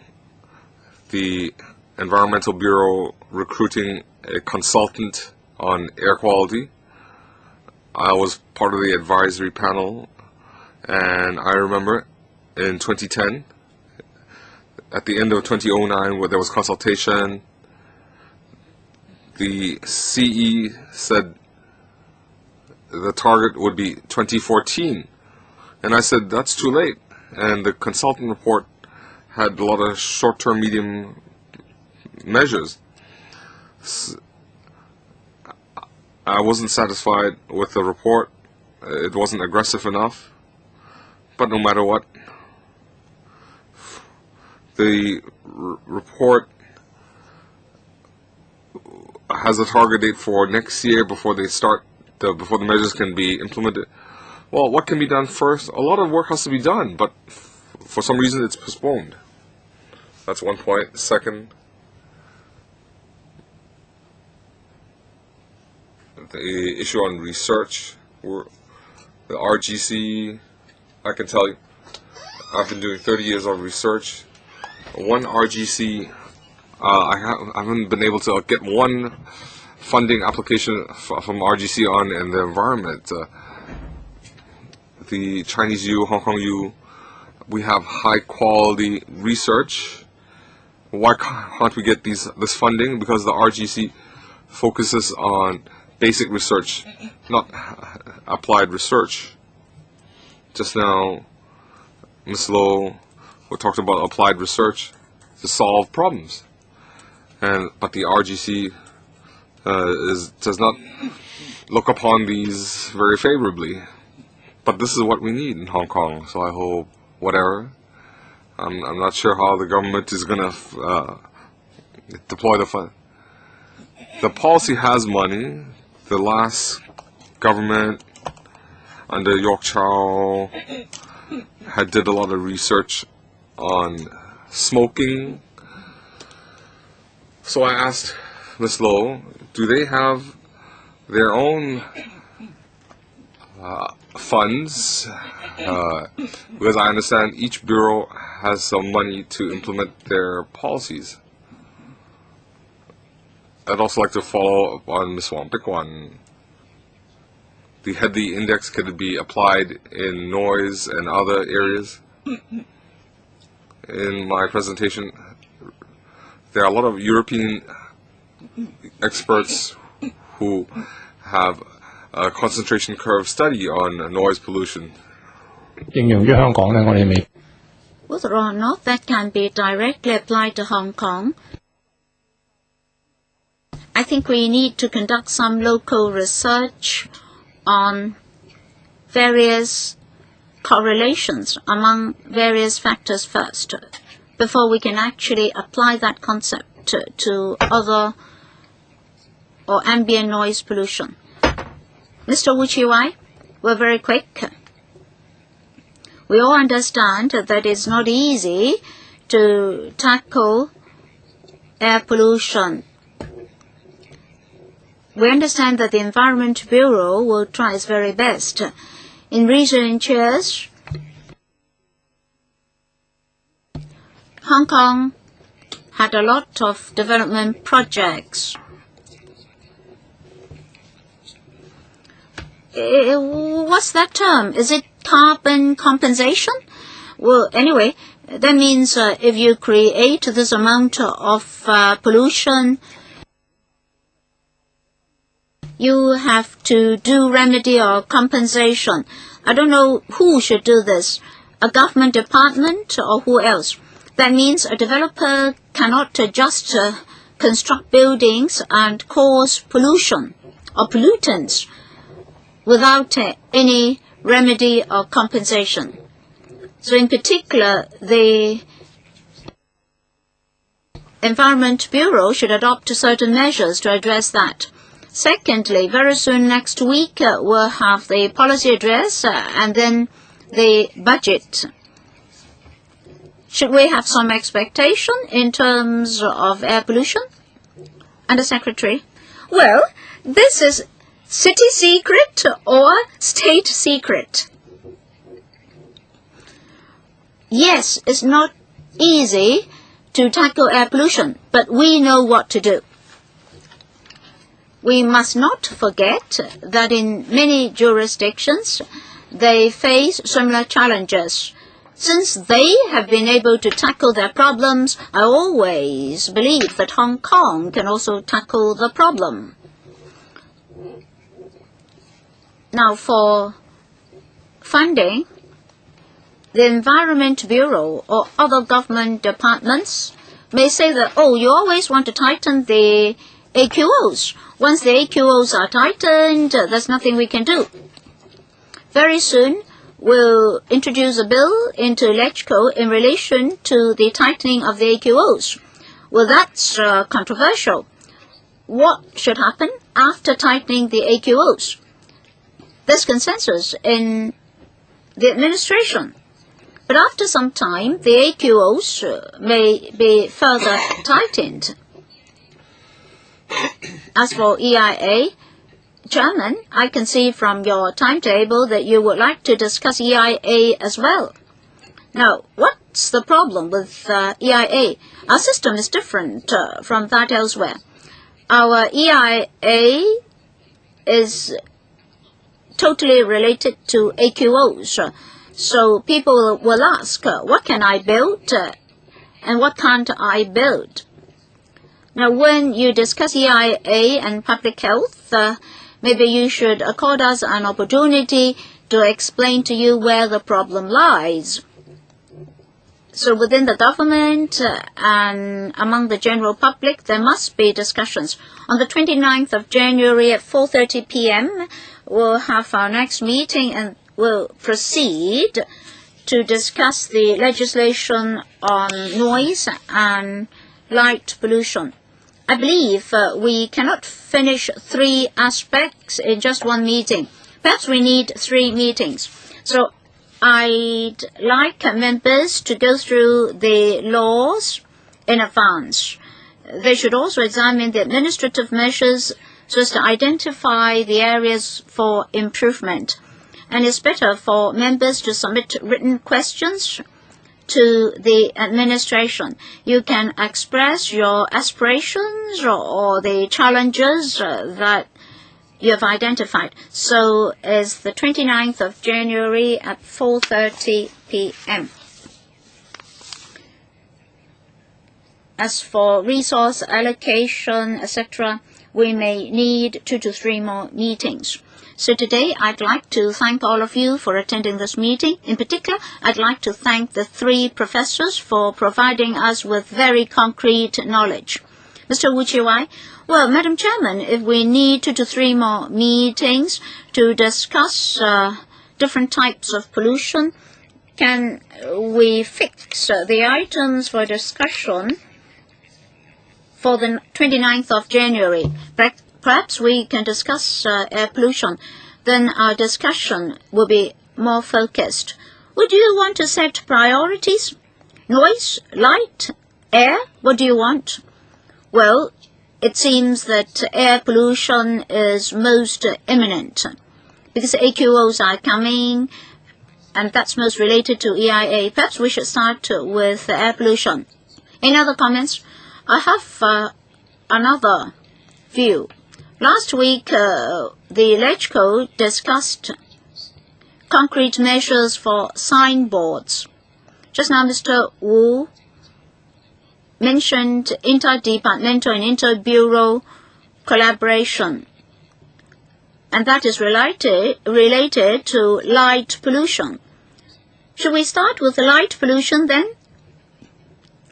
the Environmental Bureau recruiting a consultant on air quality. I was part of the advisory panel, and I remember in 2010, at the end of 2009, where there was consultation, the CE said the target would be 2014. And I said, that's too late. And the consultant report had a lot of short-term, medium measures. I wasn't satisfied with the report. It wasn't aggressive enough. But no matter what, the report has a target date for next year before they start, before the measures can be implemented. Well, what can be done first? A lot of work has to be done, but for some reason it's postponed. That's one point. Second, the issue on research, the RGC, I can tell you, I've been doing 30 years of research. One RGC I haven't been able to get one funding application from RGC on in the environment. The Chinese U, Hong Kong U, we have high quality research. Why can't we get this funding? Because the RGC focuses on basic research, not applied research. Just now, Ms. Low talked about applied research to solve problems, but the RGC does not look upon these very favorably. But this is what we need in Hong Kong, so I hope whatever. I'm not sure how the government is going to deploy the fund. The policy has money. The last government under York Chow did a lot of research on smoking. So I asked Ms. Low, do they have their own funds? Because I understand each bureau has some money to implement their policies. I'd also like to follow up on Ms. Wong Pik-wan. The Headley Index could be applied in noise and other areas. In my presentation, there are a lot of European experts who have a concentration curve study on noise pollution. 應用於香港呢，我哋未。 Whether or not that can be directly applied to Hong Kong, I think we need to conduct some local research on various correlations among various factors first, before we can actually apply that concept to other or ambient noise pollution. Mr. Tze-wai, we're very quick. We all understand that it's not easy to tackle air pollution. We understand that the Environment Bureau will try its very best. In recent years, Hong Kong had a lot of development projects. What's that term? Is it carbon compensation? Well, anyway, that means if you create this amount of pollution, you have to do remedy or compensation. I don't know who should do this, a government department or who else. That means a developer cannot just construct buildings and cause pollution or pollutants without any remedy or compensation. So in particular, the Environment Bureau should adopt certain measures to address that. Secondly, very soon next week, we'll have the policy address and then the budget. Should we have some expectation in terms of air pollution? Under Secretary, well, this is city secret or state secret? Yes, it's not easy to tackle air pollution, but we know what to do. We must not forget that in many jurisdictions, they face similar challenges. Since they have been able to tackle their problems, I always believe that Hong Kong can also tackle the problem. Now, for funding, the Environment Bureau or other government departments may say that, oh, you always want to tighten the AQOs. Once the AQOs are tightened, there's nothing we can do. Very soon, we'll introduce a bill into LegCo in relation to the tightening of the AQOs. Well, that's controversial. What should happen after tightening the AQOs? There's consensus in the administration. But after some time, the AQOs may be further tightened. As for EIA, Chairman, I can see from your timetable that you would like to discuss EIA as well. Now, what What's the problem with EIA? Our system is different from that elsewhere. Our EIA is totally related to AQOs. So people will ask, what can I build and what can't I build? Now, when you discuss EIA and public health, maybe you should accord us an opportunity to explain to you where the problem lies. So within the government and among the general public, there must be discussions. On the 29th of January at 4:30 p.m., we'll have our next meeting and we'll proceed to discuss the legislation on noise and light pollution. I believe we cannot finish 3 aspects in just one meeting. Perhaps we need 3 meetings. So I'd like members to go through the laws in advance. They should also examine the administrative measures so as to identify the areas for improvement. And it's better for members to submit written questions to the administration. You can express your aspirations or the challenges that you have identified. So it's the 29th of January at 4:30 p.m. As for resource allocation, etc., we may need 2 to 3 more meetings. So today, I'd like to thank all of you for attending this meeting. In particular, I'd like to thank the 3 professors for providing us with very concrete knowledge. Mr. Tze-wai, well, Madam Chairman, if we need 2 to 3 more meetings to discuss different types of pollution, can we fix the items for discussion for the 29th of January? Perhaps we can discuss air pollution. Then our discussion will be more focused. Would you want to set priorities? Noise, light, air? What do you want? Well, it seems that air pollution is most imminent because AQOs are coming, and that's most related to EIA. Perhaps we should start with air pollution. Any other comments? I have another view. Last week, the LegCo discussed concrete measures for signboards. Just now, Mr. Wu mentioned interdepartmental and inter-bureau collaboration, and that is related to light pollution. Should we start with the light pollution then?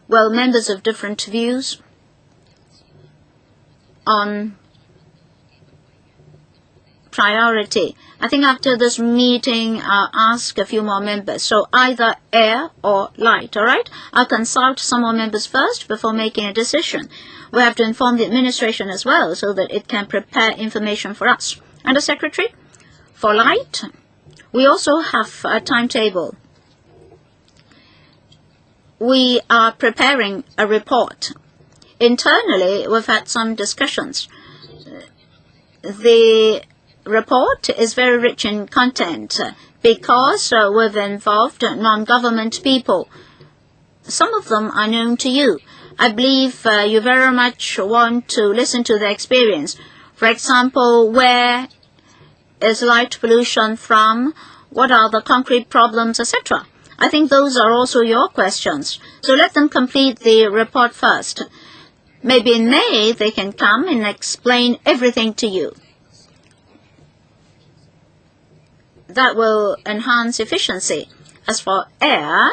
Well, members of different views on priority. I think after this meeting, I'll ask a few more members. So either air or light, all right? I'll consult some more members first before making a decision. We have to inform the administration as well so that it can prepare information for us. And the Secretary, for light, we also have a timetable. We are preparing a report. Internally, we've had some discussions. The report is very rich in content because we've involved non-government people. Some of them are known to you. I believe you very much want to listen to their experience. For example, where is light pollution from? What are the concrete problems, etc.? I think those are also your questions. So let them complete the report first. Maybe in May they can come and explain everything to you. That will enhance efficiency. As for air,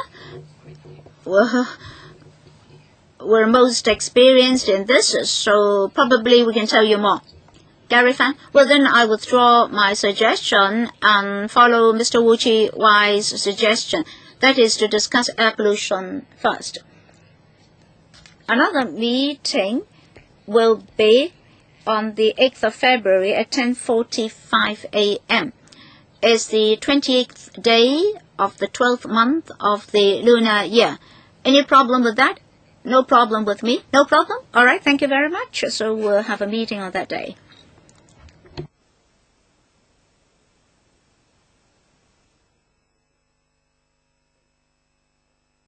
we're most experienced in this, so probably we can tell you more. Gary Fan? Well, then I withdraw my suggestion and follow Mr. Tze-wai's suggestion. That is to discuss air pollution first. Another meeting will be on the 8th of February at 10:45 a.m. It's the 28th day of the 12th month of the lunar year. Any problem with that? No problem with me? No problem? All right, thank you very much. So we'll have a meeting on that day.